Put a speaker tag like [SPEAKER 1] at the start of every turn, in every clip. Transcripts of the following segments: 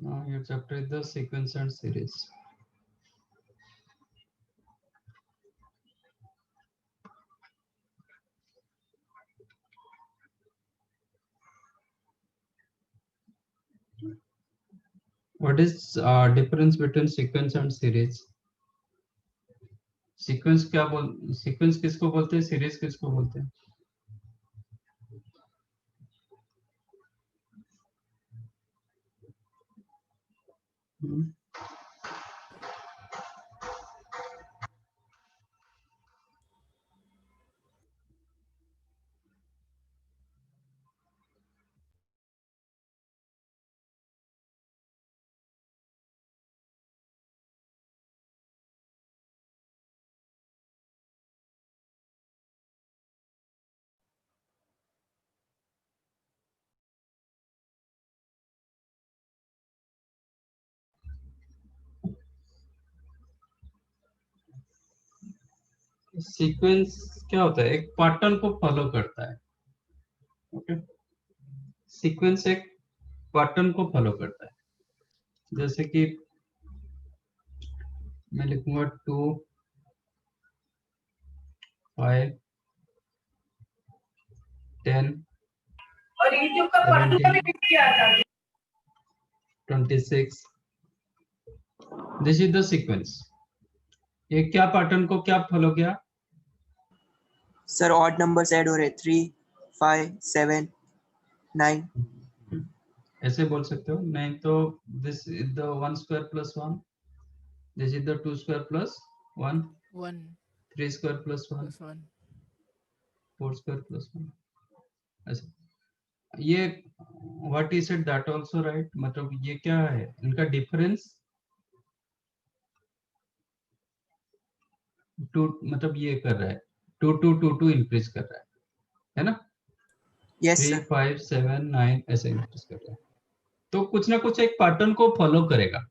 [SPEAKER 1] Now your chapter is the sequence and series. What is difference between sequence and series? Sequence किसको बोलते हैं, series किसको बोलते हैं? सीक्वेंस क्या होता है? एक पैटर्न को फॉलो करता है. ओके, सीक्वेंस एक पैटर्न को फॉलो करता है. जैसे कि मैं लिखूंगा 2 5 10
[SPEAKER 2] और यूट्यूब का
[SPEAKER 1] 17 26. This is the sequence. ये क्या पैटर्न को क्या फॉलो किया?
[SPEAKER 3] सर ऑड नंबर्स ऐड हो रहे 3 5 7 9.
[SPEAKER 1] ऐसे बोल सकते हो. नहीं तो this is the 1 square plus 1, this is the 2 square plus 1, 3 square plus 1, 4 square plus 1. ऐसे ये what is it that also right. मतलब ये क्या है, इनका डिफरेंस टू, मतलब ये कर रहा है 2 2 2 2 इंक्रीज कर रहा है ना?
[SPEAKER 3] Yes
[SPEAKER 1] 3
[SPEAKER 3] sir.
[SPEAKER 1] 5 7 9 ऐसे इंक्रीज कर रहा है. तो कुछ ना कुछ एक पैटर्न को फॉलो करेगा.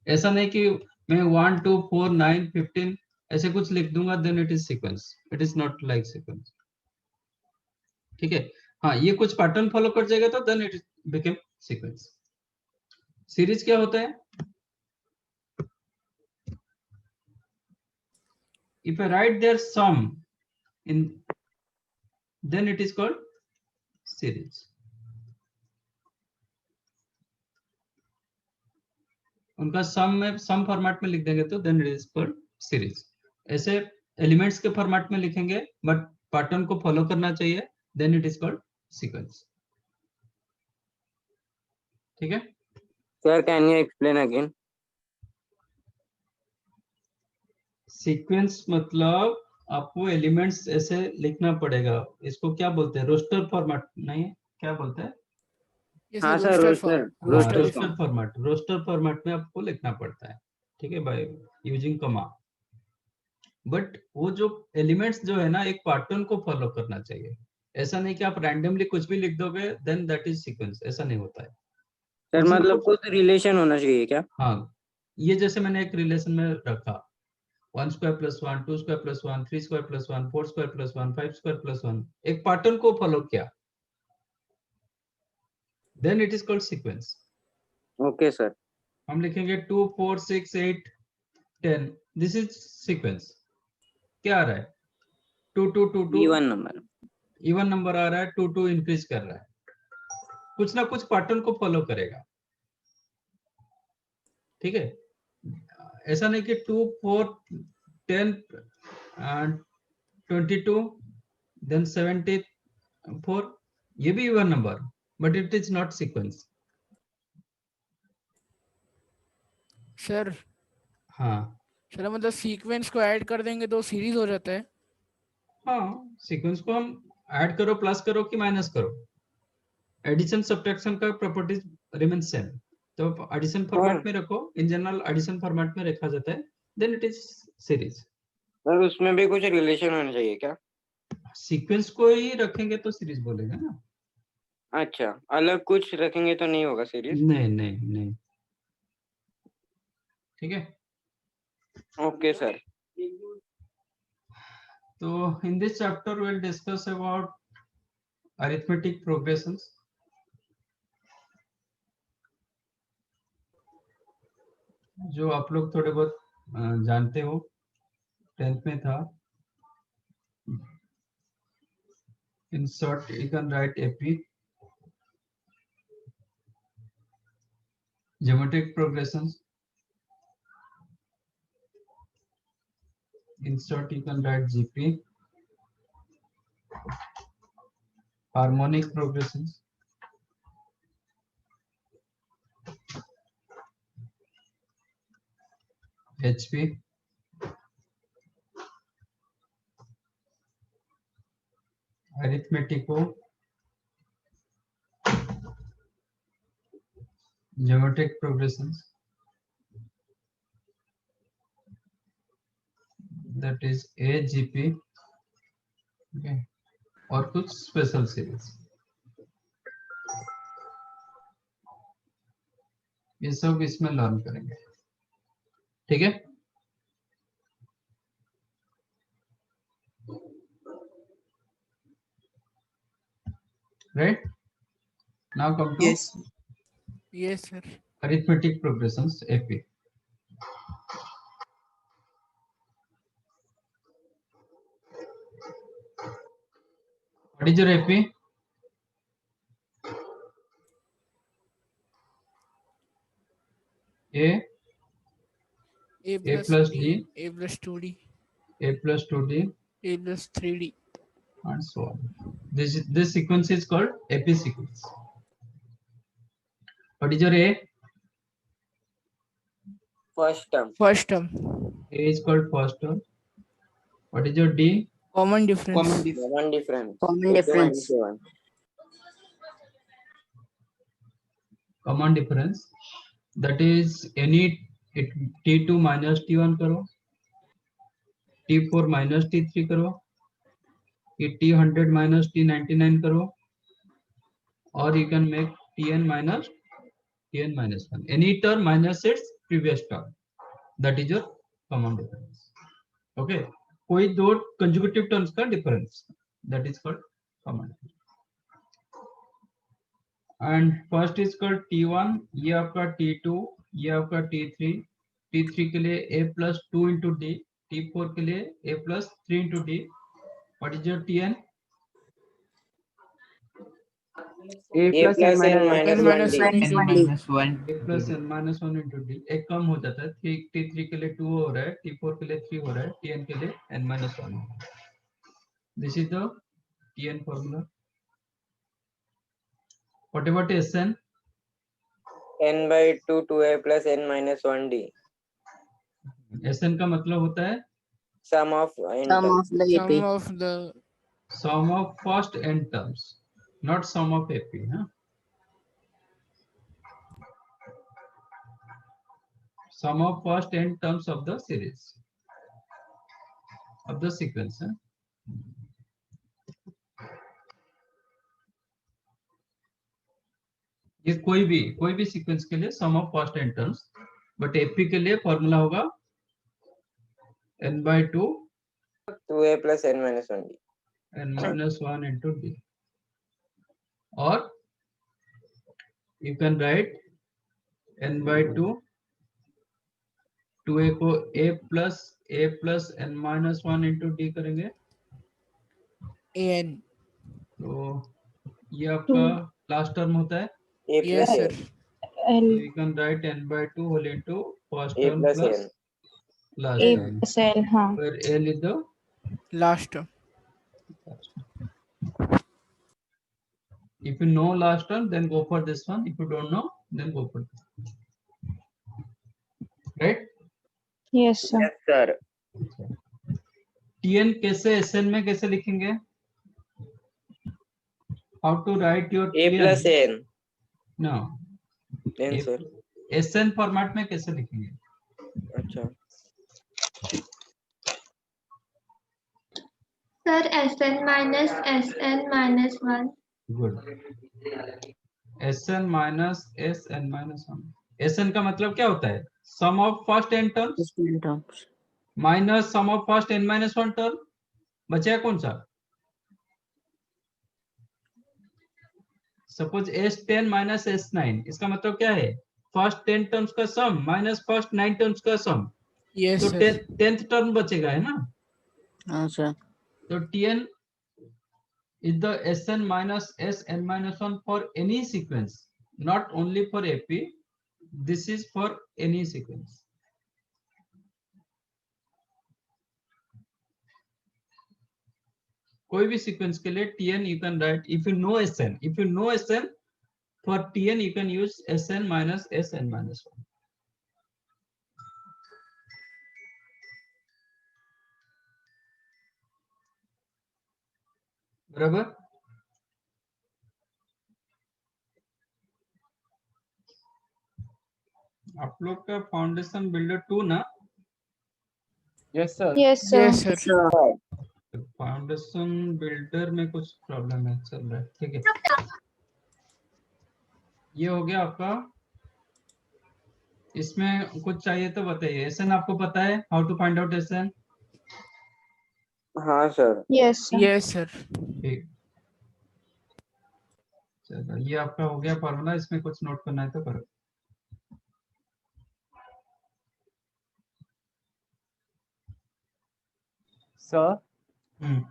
[SPEAKER 1] ऐसा नहीं कि मैं 1 2 4 9 15 ऐसे कुछ लिख दूंगा then it is sequence. It is not like sequence. ठीक है. हाँ, ये कुछ पैटर्न फॉलो कर जाएगा तो then it become sequence. Series क्या होता है? if I write their sum in, then it is called series. उनका सम में सम फॉर्मेट में लिख देंगे तो then it is called series. ऐसे एलिमेंट्स के फॉर्मेट में लिखेंगे बट पैटर्न को फॉलो करना चाहिए, then it is called sequence. ठीक है
[SPEAKER 4] sir, can you explain again?
[SPEAKER 1] Sequence मतलब आपको एलिमेंट्स ऐसे लिखना पड़ेगा. इसको क्या बोलते हैं? रोस्टर फॉर्मेट नहीं, क्या बोलते हैं?
[SPEAKER 4] हाँ sir, roster
[SPEAKER 1] format. Roster format में आपको लिखना पड़ता है. ठीक है, बाय यूजिंग कॉमा. बट वो जो एलिमेंट्स जो है ना, एक पैटर्न को फॉलो करना चाहिए. ऐसा नहीं कि आप रैंडमली कुछ भी लिख दोगे देन दैट इज सीक्वेंस. ऐसा नहीं होता है
[SPEAKER 4] सर.
[SPEAKER 1] कुछ ना
[SPEAKER 4] मतलब
[SPEAKER 1] कुछ.
[SPEAKER 4] कुछ रिलेशन होना चाहिए क्या?
[SPEAKER 1] हाँ, ये जैसे मैंने एक रिलेशन में रखा 1 square plus 1 2 square plus 1 3 square plus 1 4 square plus 1 5 square plus 1, एक पैटर्न को फॉलो किया, then it is called sequence.
[SPEAKER 4] Okay sir.
[SPEAKER 1] हम लिखेंगे 2 4 6 8 10, दिस इज सीक्वेंस. क्या आ रहा है? 2 2 2 2
[SPEAKER 4] इवन नंबर.
[SPEAKER 1] इवन नंबर आ रहा है, 2 2 इंक्रीज कर रहा है. कुछ ना कुछ पैटर्न को फॉलो करेगा. ठीक है. ऐसा नहीं कि 2 4 10 22 देन 74, ये भी even number but it is not sequence.
[SPEAKER 2] Sir
[SPEAKER 1] हाँ
[SPEAKER 2] सर मतलब सीक्वेंस को ऐड कर देंगे तो सीरीज हो जाता है.
[SPEAKER 1] हाँ, सीक्वेंस को हम ऐड करो, प्लस करो कि माइनस करो, एडिशन सब्ट्रैक्शन का प्रॉपर्टीज रिमेन सेम. तो एडिशन फॉर्मेट में रखो, इन जनरल एडिशन फॉर्मेट में रखा जाता है, then it is series.
[SPEAKER 4] Sir, उसमें भी कुछ रिलेशन होना चाहिए क्या?
[SPEAKER 1] सीक्वेंस को ही रखेंगे तो सीरीज बोलेगा ना.
[SPEAKER 4] अच्छा, अलग कुछ रखेंगे तो नहीं होगा सीरीज?
[SPEAKER 1] नहीं नहीं नहीं. ठीक है.
[SPEAKER 4] Okay sir.
[SPEAKER 1] तो in this chapter we'll discuss about arithmetic progressions. जो आप लोग थोड़े बहुत जानते हो, 10th में था। In short, you can write AP, geometric progressions. In short, you can write GP, harmonic progressions. HP, arithmetico, geometric progressions, that is AGP, okay, और कुछ स्पेशल सीरीज, ये सब इसमें लर्न करेंगे, ठीक है। Right, now come to
[SPEAKER 3] Yes.
[SPEAKER 2] Yes, sir.
[SPEAKER 1] arithmetic progressions, AP. What is your AP? A
[SPEAKER 2] A
[SPEAKER 1] plus
[SPEAKER 2] plus
[SPEAKER 1] D,
[SPEAKER 2] D, A plus 2D,
[SPEAKER 1] A plus 2D,
[SPEAKER 2] A plus 3D.
[SPEAKER 1] and so on. This sequence is called AP sequence. What is your A?
[SPEAKER 4] First term.
[SPEAKER 2] First term.
[SPEAKER 1] A is called first term. What is your D?
[SPEAKER 2] Common difference.
[SPEAKER 3] Common difference.
[SPEAKER 4] One difference.
[SPEAKER 5] Common difference.
[SPEAKER 1] Common difference. That is any T2 minus T1 करो, T4 minus T3 करो, ये T100 minus T99 करो, or you can make Tn minus 1. Any term minus its previous term. That is your common difference. Okay. कोई दो consecutive terms का difference. That is called common difference. And first is called T1, ये आपका T2, ये आपका T3, T3 के लिए A plus 2 into D, T4 के लिए A plus 3 into D. What is your Tn?
[SPEAKER 5] A plus n minus
[SPEAKER 2] n minus 1
[SPEAKER 5] n
[SPEAKER 2] into D.
[SPEAKER 5] minus 1.
[SPEAKER 1] A plus n minus 1 into D. एक कम हो जाता है, T3 के लिए 2 हो रहा है, T4 के लिए 3 हो रहा है, Tn के लिए n minus 1. This is the Tn formula. What about Sn?
[SPEAKER 4] n by 2 2a plus n minus 1d.
[SPEAKER 1] Sn का मतलब होता है
[SPEAKER 4] Sum of n
[SPEAKER 5] Sum
[SPEAKER 4] terms.
[SPEAKER 5] of the
[SPEAKER 2] Sum
[SPEAKER 5] AP.
[SPEAKER 2] of the
[SPEAKER 1] sum of first n terms, not sum of AP. Huh? Sum of first n terms of the series, of the sequence. Huh? ये कोई भी sequence के लिए sum of first n terms, but AP के लिए formula होगा n by 2
[SPEAKER 4] 2a plus n minus 1d.
[SPEAKER 1] n minus 1 into d, or you can write n by 2, 2a को a plus n minus 1 into d करेंगे,
[SPEAKER 2] an.
[SPEAKER 1] तो ये आपका last term होता है,
[SPEAKER 4] a
[SPEAKER 2] Yes,
[SPEAKER 4] plus
[SPEAKER 2] sir.
[SPEAKER 4] n.
[SPEAKER 1] so you can write n by 2 whole into first
[SPEAKER 4] A
[SPEAKER 1] term
[SPEAKER 4] plus
[SPEAKER 1] plus
[SPEAKER 4] n.
[SPEAKER 1] last
[SPEAKER 6] A
[SPEAKER 1] term,
[SPEAKER 6] plus N, हाँ.
[SPEAKER 1] where l is the
[SPEAKER 2] Last term.
[SPEAKER 1] if you know last term, then go for this one. If you don't know, then go for this one. Right?
[SPEAKER 6] Yes, sir.
[SPEAKER 4] Yes, sir.
[SPEAKER 1] Tn कैसे Sn में कैसे लिखेंगे? How to write your
[SPEAKER 4] A
[SPEAKER 1] Tn?
[SPEAKER 4] plus n.
[SPEAKER 1] No.
[SPEAKER 4] n sir.
[SPEAKER 1] Sn format में कैसे लिखेंगे?
[SPEAKER 4] अच्छा.
[SPEAKER 7] Sir, Sn minus Sn minus 1.
[SPEAKER 1] Good. Sn minus Sn minus 1. Sn का मतलब क्या होता है? Sum of first n terms
[SPEAKER 5] Just n terms.
[SPEAKER 1] minus sum of first n minus 1 term. बचा कौन सा? Suppose S10 minus S9. इसका मतलब क्या है? फर्स्ट 10 टर्म्स का सम माइनस फर्स्ट 9 टर्म्स का सम,
[SPEAKER 2] यस
[SPEAKER 1] तो
[SPEAKER 2] सर
[SPEAKER 1] 10th टर्म बचेगा, है ना?
[SPEAKER 5] हाँ सर।
[SPEAKER 1] तो Tn is the Sn minus Sn minus 1 for any sequence, not only for AP. This is for any sequence. कोई भी सीक्वेंस के लिए Tn you can write if you know Sn. If you know Sn, for Tn you can use Sn minus Sn minus 1. बराबर? आप लोग का foundation builder 2 ना?
[SPEAKER 5] Yes sir.
[SPEAKER 6] Yes, sir.
[SPEAKER 2] Yes sir
[SPEAKER 1] foundation builder में कुछ problem है, चल रहा है, ठीक है। ये हो गया आपका। इसमें कुछ चाहिए तो बताइए। एसएन आपको पता है, how to find out SN?
[SPEAKER 4] हाँ सर।
[SPEAKER 6] Yes, sir.
[SPEAKER 2] यस सर
[SPEAKER 1] ठीक, चलो ये आपका हो गया फॉर्मूला। इसमें कुछ नोट करना है तो करो।
[SPEAKER 5] सर
[SPEAKER 1] हम्म,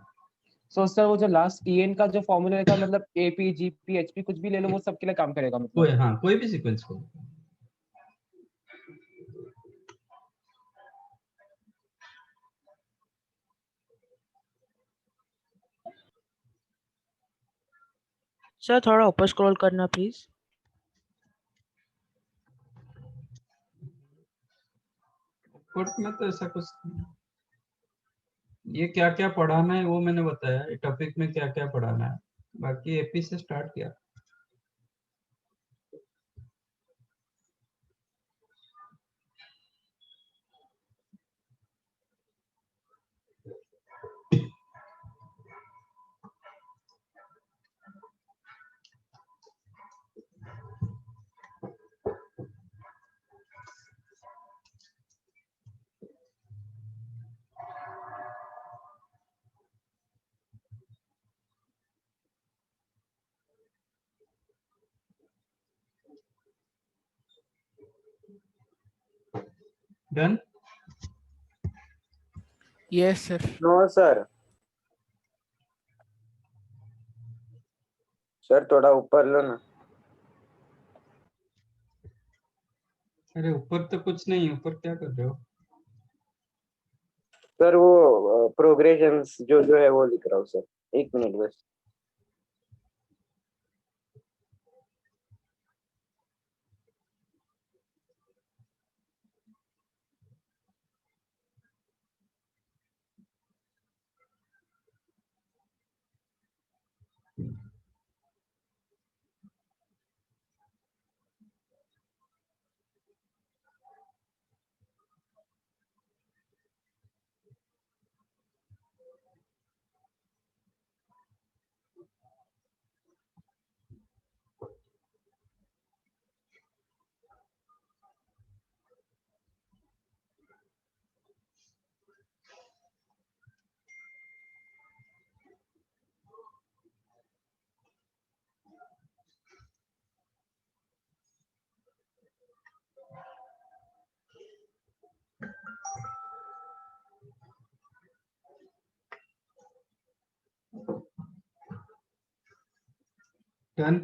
[SPEAKER 5] सो सर वो जो लास्ट टीएन का जो फॉर्मूला था, मतलब एपी जीपी एचपी कुछ भी ले लो, वो सबके लिए काम करेगा मतलब?
[SPEAKER 1] कोई, हाँ, कोई भी सीक्वेंस को।
[SPEAKER 8] सर थोड़ा ऊपर स्क्रॉल करना प्लीज।
[SPEAKER 1] कोर्ट में तो ऐसा कुछ नहीं। ये क्या क्या पढ़ाना है वो मैंने बताया, टॉपिक में क्या क्या पढ़ाना है। बाकी एपी से स्टार्ट किया। Done?
[SPEAKER 2] Yes sir
[SPEAKER 4] no sir. Sir थोड़ा ऊपर लो ना।
[SPEAKER 1] अरे ऊपर तो कुछ नहीं, ऊपर क्या कर रहे हो?
[SPEAKER 4] सर वो प्रोग्रेशंस जो जो है वो लिख रहा हूँ सर। एक मिनट बस।
[SPEAKER 1] Done?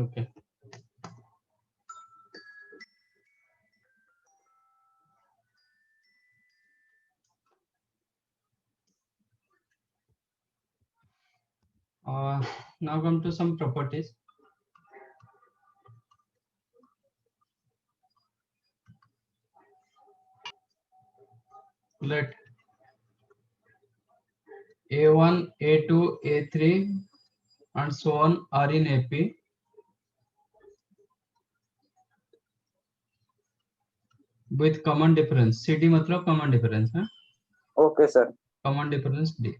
[SPEAKER 1] Okay, now come to some properties. Let A1, A2, A3 and so on are in AP. With common difference, CD मतलब common difference है,
[SPEAKER 4] okay sir.
[SPEAKER 1] common difference D।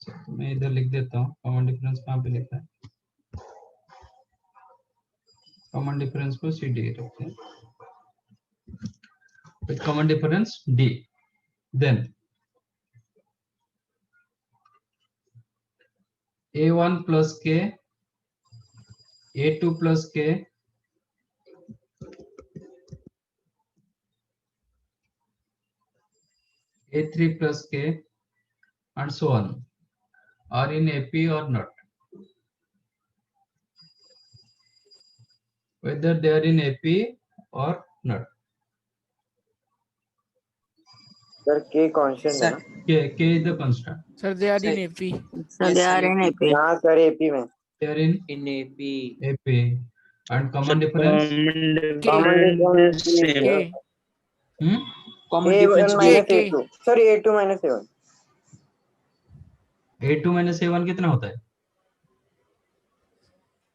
[SPEAKER 1] तो मैं इधर लिख देता हूँ common difference कहाँ पे लिखा है। कॉमन डिफरेंस को सी डी रखते हैं, with common difference D, then a1 plus k, a2 plus k, a3 plus k, and so on are in AP or not. Whether they are in AP or not.
[SPEAKER 4] Sir के constant है
[SPEAKER 3] Sir,
[SPEAKER 4] ना?
[SPEAKER 1] K is the constant.
[SPEAKER 2] Sir, they are in
[SPEAKER 3] Sir.
[SPEAKER 2] AP.
[SPEAKER 8] So
[SPEAKER 3] Yes,
[SPEAKER 8] they
[SPEAKER 3] sir,
[SPEAKER 8] are in
[SPEAKER 3] AP.
[SPEAKER 8] AP.
[SPEAKER 4] हाँ sir AP में
[SPEAKER 1] They are in
[SPEAKER 3] in AP.
[SPEAKER 1] AP. And common difference.
[SPEAKER 4] Common difference
[SPEAKER 2] K.
[SPEAKER 1] Hmm?
[SPEAKER 3] Common
[SPEAKER 4] A1
[SPEAKER 3] difference
[SPEAKER 4] minus
[SPEAKER 2] K.
[SPEAKER 4] A2 sorry A2 minus A1
[SPEAKER 1] A2 minus A1 कितना होता है?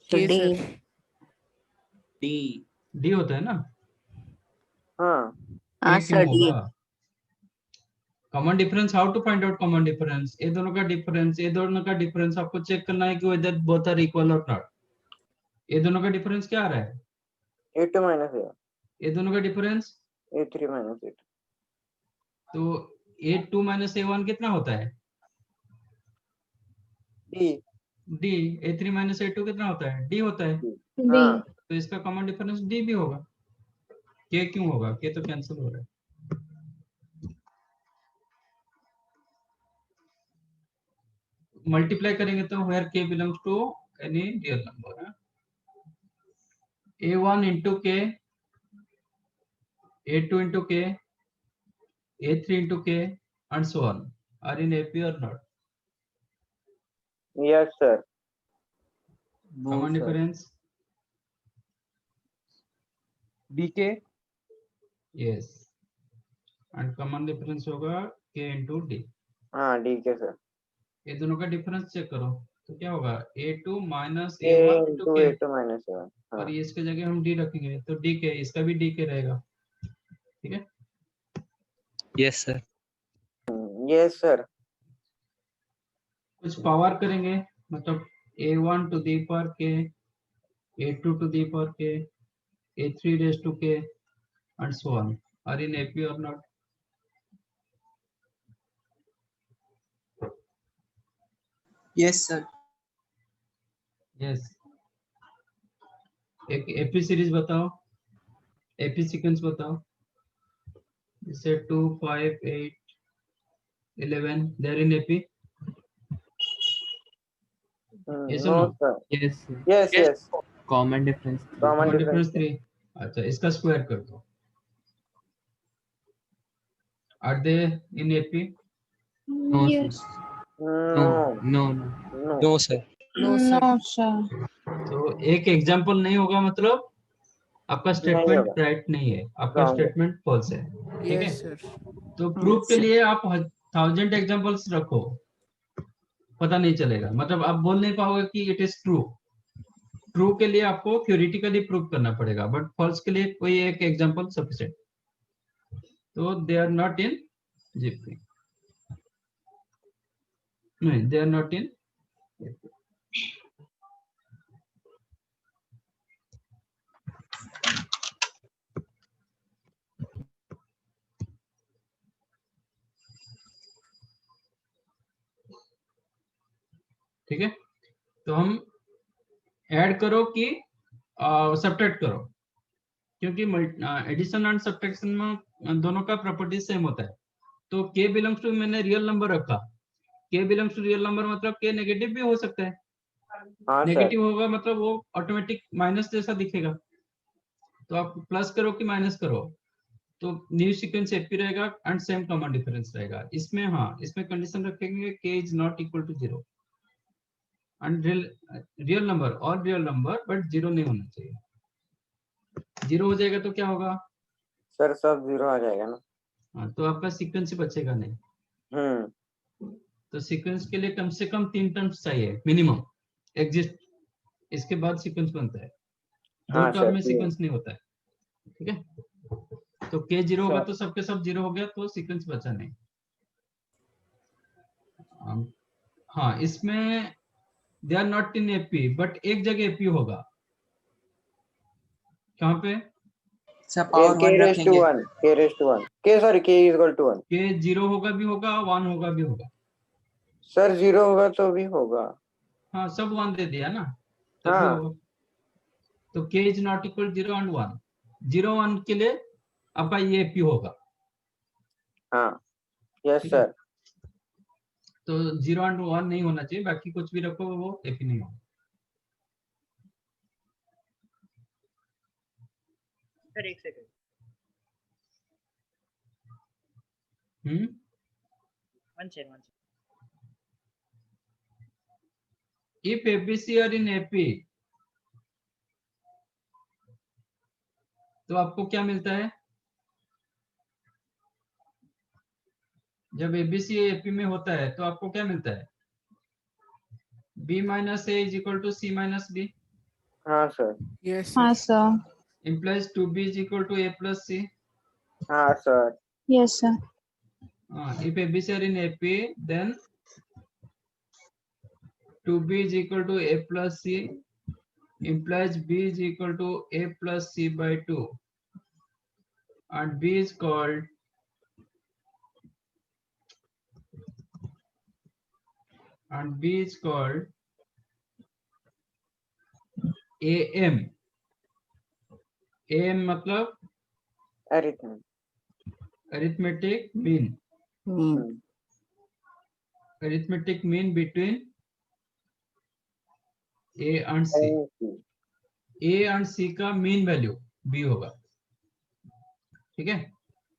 [SPEAKER 8] So
[SPEAKER 2] K,
[SPEAKER 8] D.
[SPEAKER 2] sir.
[SPEAKER 3] D.
[SPEAKER 1] D होता है ना?
[SPEAKER 4] हाँ
[SPEAKER 8] हाँ
[SPEAKER 1] A क्यों
[SPEAKER 8] sir D.
[SPEAKER 1] होगा? Common difference, how to find out common difference? ये दोनों का डिफरेंस आपको चेक करना है कि वेदर बोथ आर इक्वल और नॉट। ये दोनों का डिफरेंस क्या आ रहा है?
[SPEAKER 4] A2 minus A1
[SPEAKER 1] ये दोनों का डिफरेंस,
[SPEAKER 4] A3 minus A2
[SPEAKER 1] तो A2 minus A1 कितना होता है?
[SPEAKER 4] D
[SPEAKER 1] D। A3 minus A2 कितना होता है? D होता है।
[SPEAKER 6] D.
[SPEAKER 4] हाँ
[SPEAKER 1] तो इसका कॉमन डिफरेंस D भी होगा। K क्यों होगा? K तो कैंसिल हो रहा है। मल्टीप्लाई करेंगे तो where K belongs to any real number है। A1 into K, A2 into K, A3 into K, and so on are in AP or not?
[SPEAKER 4] yes sir
[SPEAKER 3] No,
[SPEAKER 1] Common
[SPEAKER 3] sir.
[SPEAKER 1] difference,
[SPEAKER 5] DK.
[SPEAKER 1] yes, and common difference होगा K into D।
[SPEAKER 4] हाँ D के sir
[SPEAKER 1] ये दोनों का difference check करो तो क्या होगा? A2 minus
[SPEAKER 4] A
[SPEAKER 1] A1 into
[SPEAKER 4] into
[SPEAKER 1] K,
[SPEAKER 4] A2 minus A1 हाँ
[SPEAKER 1] और ये इसके जगह हम D रखेंगे तो D के, इसका भी D के रहेगा। ठीक है,
[SPEAKER 3] Yes, sir.
[SPEAKER 4] yes sir
[SPEAKER 1] कुछ पावर करेंगे मतलब A1 to the power K, A2 to the power K, A3 raised to K, and so on are in AP or not?
[SPEAKER 3] Yes, sir.
[SPEAKER 1] Yes। एक AP series बताओ, AP sequence बताओ। जैसे 2, 5, 8, 11 they are in AP? Yes or
[SPEAKER 4] no
[SPEAKER 1] no?
[SPEAKER 4] sir
[SPEAKER 9] Yes,
[SPEAKER 4] yes
[SPEAKER 9] common difference.
[SPEAKER 4] common
[SPEAKER 1] common
[SPEAKER 4] difference
[SPEAKER 1] difference 3। अच्छा, इसका square कर दो। Are they in AP?
[SPEAKER 9] No,
[SPEAKER 6] Yes.
[SPEAKER 4] no
[SPEAKER 9] no.
[SPEAKER 4] no
[SPEAKER 3] No, sir.
[SPEAKER 2] No, sir.
[SPEAKER 6] No, sir.
[SPEAKER 1] तो एक example नहीं होगा मतलब आपका स्टेटमेंट
[SPEAKER 4] होगा।
[SPEAKER 1] राइट नहीं है, आपका
[SPEAKER 4] Wrong है।
[SPEAKER 1] स्टेटमेंट फॉल्स है। ठीक है,
[SPEAKER 2] Yes, sir.
[SPEAKER 1] तो प्रूफ के लिए आप 1000 एग्जांपल्स रखो, पता नहीं चलेगा, मतलब आप बोल नहीं पाओगे कि इट इज ट्रू। ट्रू के लिए आपको थ्योरेटिकली प्रूव करना पड़ेगा, बट फॉल्स के लिए कोई एक एग्जांपल सफिशिएंट। तो they are not in GP, नहीं दे आर नॉट इन। ठीक है, तो हम ऐड करो कि सब्ट्रैक्ट करो, क्योंकि एडिशन एंड सब्ट्रैक्शन में दोनों का प्रॉपर्टी सेम होता है। तो k बिलोंग्स टू, मैंने रियल नंबर रखा, k belongs to real number मतलब k नेगेटिव भी हो सकता है।
[SPEAKER 4] हाँ सर
[SPEAKER 1] नेगेटिव होगा मतलब वो ऑटोमेटिक माइनस जैसा दिखेगा, तो आप प्लस करो कि माइनस करो तो न्यू सीक्वेंस एपी रहेगा एंड सेम कॉमन डिफरेंस रहेगा। इसमें हाँ, इसमें कंडीशन रखेंगे k is not equal to 0 and real number और रियल नंबर, बट 0 नहीं होना चाहिए। 0 हो जाएगा तो क्या होगा?
[SPEAKER 4] सर सब 0 आ जाएगा ना।
[SPEAKER 1] हाँ, तो आपका सीक्वेंस ही बचेगा नहीं। तो सीक्वेंस के लिए कम से कम 3 टर्म्स चाहिए मिनिमम एग्जिस्ट, इसके बाद सीक्वेंस बनता है। दो
[SPEAKER 4] हाँ,
[SPEAKER 1] टर्म
[SPEAKER 4] सर,
[SPEAKER 1] में
[SPEAKER 4] ठीक।
[SPEAKER 1] सीक्वेंस नहीं होता है। ठीक है, तो k 0 होगा
[SPEAKER 4] सर।
[SPEAKER 1] तो सबके सब 0 हो गया तो सीक्वेंस बचा नहीं। हाँ, इसमें they are not in AP, but एक जगह एपी होगा। कहाँ पे?
[SPEAKER 3] Sir power
[SPEAKER 4] k
[SPEAKER 3] 1
[SPEAKER 4] raised to
[SPEAKER 3] रखेंगे.
[SPEAKER 4] 1, k raised to 1, k sorry k is equal to 1.
[SPEAKER 1] के 0 होगा भी होगा, 1 होगा भी होगा.
[SPEAKER 4] सर 0 होगा तो भी होगा.
[SPEAKER 1] हाँ, सब 1 दे दिया ना, तब भी
[SPEAKER 4] हाँ.
[SPEAKER 1] होगा. तो k is not equal 0 and 1. 0 1 के लिए आपका ये AP होगा.
[SPEAKER 4] हाँ. यस
[SPEAKER 1] ठीक है?
[SPEAKER 4] सर.
[SPEAKER 1] तो 0 एंड 1 नहीं होना चाहिए, बाकी कुछ भी रखो वो AP नहीं होगा.
[SPEAKER 8] सर एक second. One second.
[SPEAKER 1] If ABC are in AP, तो आपको क्या मिलता है? जब ABC AP में होता है तो आपको क्या मिलता है? B minus A is equal to C minus B.
[SPEAKER 4] हाँ सर.
[SPEAKER 2] Yes,
[SPEAKER 6] हाँ
[SPEAKER 2] sir.
[SPEAKER 6] Sir.
[SPEAKER 1] Implies 2B is equal to A plus C.
[SPEAKER 4] हाँ सर.
[SPEAKER 6] Yes sir.
[SPEAKER 1] If ABC are in AP, then 2B is equal to A plus C, implies B is equal to A plus C by 2, and B is called AM. AM मतलब
[SPEAKER 4] Arithmetic.
[SPEAKER 1] arithmetic mean. Arithmetic mean between A and C. A and C का mean value B होगा. ठीक है?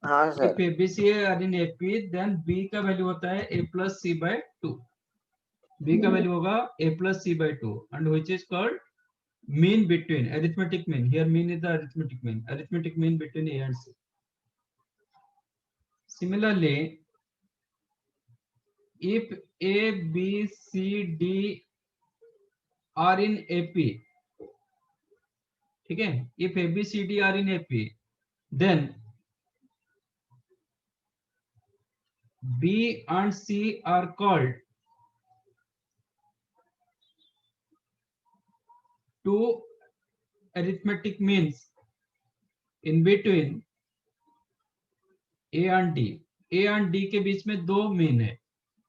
[SPEAKER 4] हाँ
[SPEAKER 1] If
[SPEAKER 4] sir.
[SPEAKER 1] ABC are in AP, then B का value होता है A plus C by 2. B का वैल्यू होगा A plus C by 2, and which is called mean between, arithmetic mean. Here mean is the arithmetic mean between A and C. Similarly, if A, B, C, D are in AP, ठीक है? If A, B, C, D are in AP, then B and C are called two arithmetic means in between A and D. A and D के बीच में दो mean है,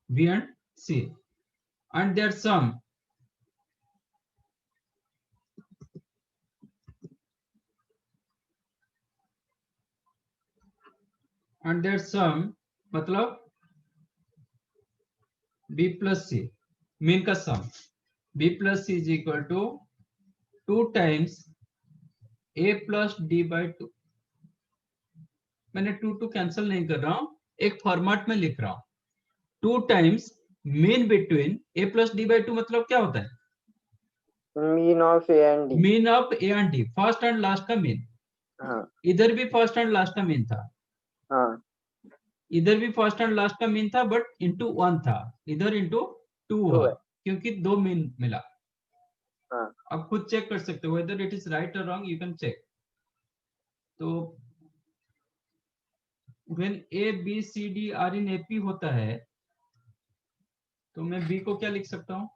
[SPEAKER 1] B and C, and their sum मतलब B plus C, mean का सम. B plus C is equal to 2 times A plus D by 2. मैंने 2 cancel नहीं कर रहा हूं, एक फॉर्मेट में लिख रहा हूं. 2 times mean between A plus D by 2 मतलब क्या होता है?
[SPEAKER 4] Mean of A and D.
[SPEAKER 1] Mean of A and D, first and last का मीन.
[SPEAKER 4] हाँ.
[SPEAKER 1] इधर भी फर्स्ट एंड लास्ट का मीन था.
[SPEAKER 4] हाँ.
[SPEAKER 1] इधर भी फर्स्ट एंड लास्ट का मीन था, बट इंटू 1 था. इधर इंटू 2 हुआ, क्योंकि दो मीन मिला.
[SPEAKER 4] हाँ.
[SPEAKER 1] आप खुद चेक कर सकते हो whether it is right or wrong, you can check. तो when A, B, C, D are in AP होता है, तो मैं B को क्या लिख सकता हूँ?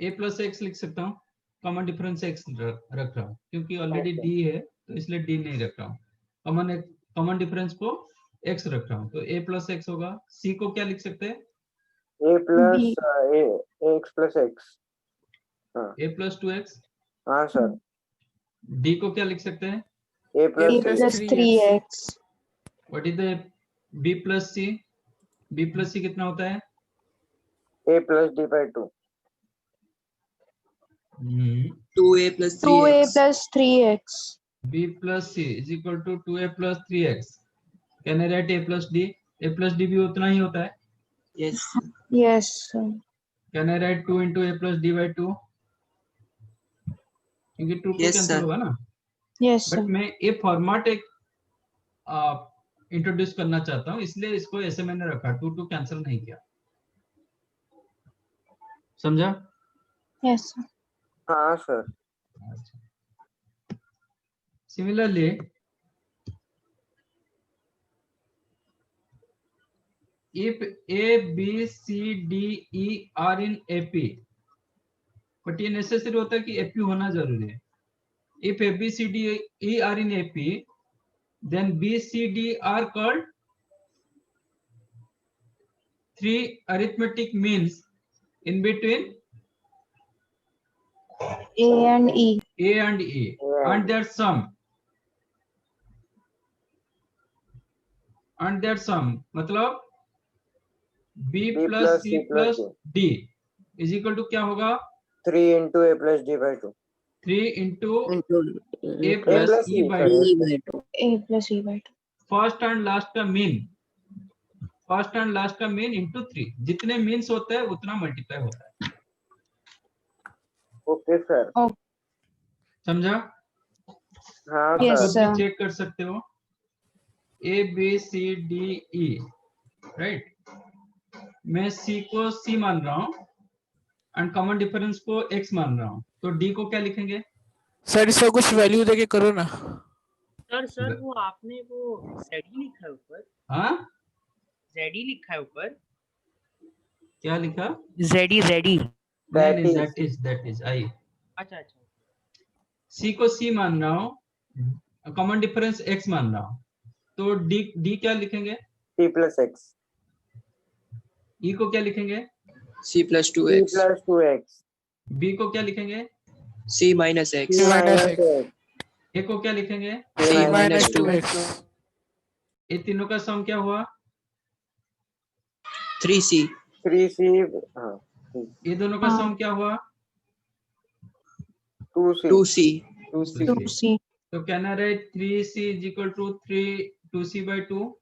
[SPEAKER 1] A plus X लिख सकता हूँ. कॉमन डिफरेंस X रख रहा हूँ, क्योंकि ऑलरेडी D है, तो इसलिए D नहीं रख रहा हूँ. कॉमन डिफरेंस को X रख रहा हूँ, तो A plus X होगा. C को क्या लिख सकते हैं?
[SPEAKER 4] A plus
[SPEAKER 6] B.
[SPEAKER 4] X plus X. हाँ.
[SPEAKER 1] A plus 2X.
[SPEAKER 4] हाँ सर.
[SPEAKER 1] D को क्या लिख सकते हैं?
[SPEAKER 4] A plus
[SPEAKER 6] A
[SPEAKER 2] plus
[SPEAKER 6] plus
[SPEAKER 2] 3x.
[SPEAKER 6] 3x.
[SPEAKER 1] What is the B plus C? B plus C कितना होता है?
[SPEAKER 4] A plus D by 2.
[SPEAKER 3] 2A plus
[SPEAKER 6] 2A
[SPEAKER 3] 3x.
[SPEAKER 6] plus 3x.
[SPEAKER 1] B plus C is equal to 2A plus 3x. Can I write A plus D? A plus D भी उतना ही होता है.
[SPEAKER 3] Yes.
[SPEAKER 6] Yes sir.
[SPEAKER 1] Can I write 2 into A plus D by 2? क्योंकि 2
[SPEAKER 3] Yes,
[SPEAKER 1] cancel
[SPEAKER 3] sir.
[SPEAKER 1] होगा ना.
[SPEAKER 6] Yes sir.
[SPEAKER 1] But मैं ये format एक इंट्रोड्यूस करना चाहता हूँ, इसलिए इसको ऐसे मैंने रखा. 2 कैंसिल नहीं किया. समझा?
[SPEAKER 6] Yes sir.
[SPEAKER 4] हाँ sir.
[SPEAKER 1] Similarly, if A, B, C, D, E are in AP, but ये नेसेसरी होता है कि एपी होना जरूरी है. If A B C D E are in AP, then B, C, D are called three arithmetic means in between
[SPEAKER 6] A and E.
[SPEAKER 1] A and E, and their sum. And their sum, मतलब B plus C plus D is equal to क्या होगा?
[SPEAKER 4] 3 into A plus D by 2.
[SPEAKER 1] 3 into A
[SPEAKER 4] A
[SPEAKER 1] plus
[SPEAKER 4] plus
[SPEAKER 1] E
[SPEAKER 4] E,
[SPEAKER 1] by
[SPEAKER 4] sorry.
[SPEAKER 1] 2.
[SPEAKER 6] A plus E by 2.
[SPEAKER 1] First and last का mean, first and last का mean into 3. जितने means होते हैं उतना multiply होता है.
[SPEAKER 4] Okay sir.
[SPEAKER 1] समझा?
[SPEAKER 4] हाँ
[SPEAKER 6] Yes,
[SPEAKER 1] खुद
[SPEAKER 6] sir.
[SPEAKER 1] भी चेक कर सकते हो. A B C D E, right. मैं सी को सी मान रहा हूँ एंड कॉमन डिफरेंस को एक्स मान रहा हूँ, तो डी को क्या लिखेंगे?
[SPEAKER 2] सर इसका कुछ वैल्यू देके करो ना.
[SPEAKER 8] सर वो आपने वो जेडी लिखा है ऊपर.
[SPEAKER 1] हाँ,
[SPEAKER 8] जेडी लिखा है ऊपर.
[SPEAKER 1] क्या लिखा?
[SPEAKER 8] जेडी.
[SPEAKER 1] नहीं, दैट इज आई.
[SPEAKER 8] अच्छा.
[SPEAKER 1] सी को सी मान रहा हूँ, कॉमन डिफरेंस एक्स मान रहा हूँ, तो डी क्या लिखेंगे?
[SPEAKER 4] C plus X.
[SPEAKER 1] ई को क्या लिखेंगे?
[SPEAKER 3] C plus
[SPEAKER 4] C
[SPEAKER 3] 2x.
[SPEAKER 4] plus 2X.
[SPEAKER 1] B को क्या लिखेंगे?
[SPEAKER 3] C minus x.
[SPEAKER 2] C minus
[SPEAKER 4] X.
[SPEAKER 1] ए को क्या लिखेंगे?
[SPEAKER 2] C
[SPEAKER 3] minus
[SPEAKER 2] minus
[SPEAKER 3] 2x.
[SPEAKER 2] 2x.
[SPEAKER 1] ये तीनों का सम क्या हुआ?
[SPEAKER 3] 3C.
[SPEAKER 4] 3C. हाँ.
[SPEAKER 1] ये दोनों का
[SPEAKER 6] हाँ.
[SPEAKER 1] सम क्या हुआ?
[SPEAKER 4] 2C.
[SPEAKER 3] 2C.
[SPEAKER 5] 2C.
[SPEAKER 6] 2C.
[SPEAKER 1] तो कहना रहे 3C is equal to 2C by 2.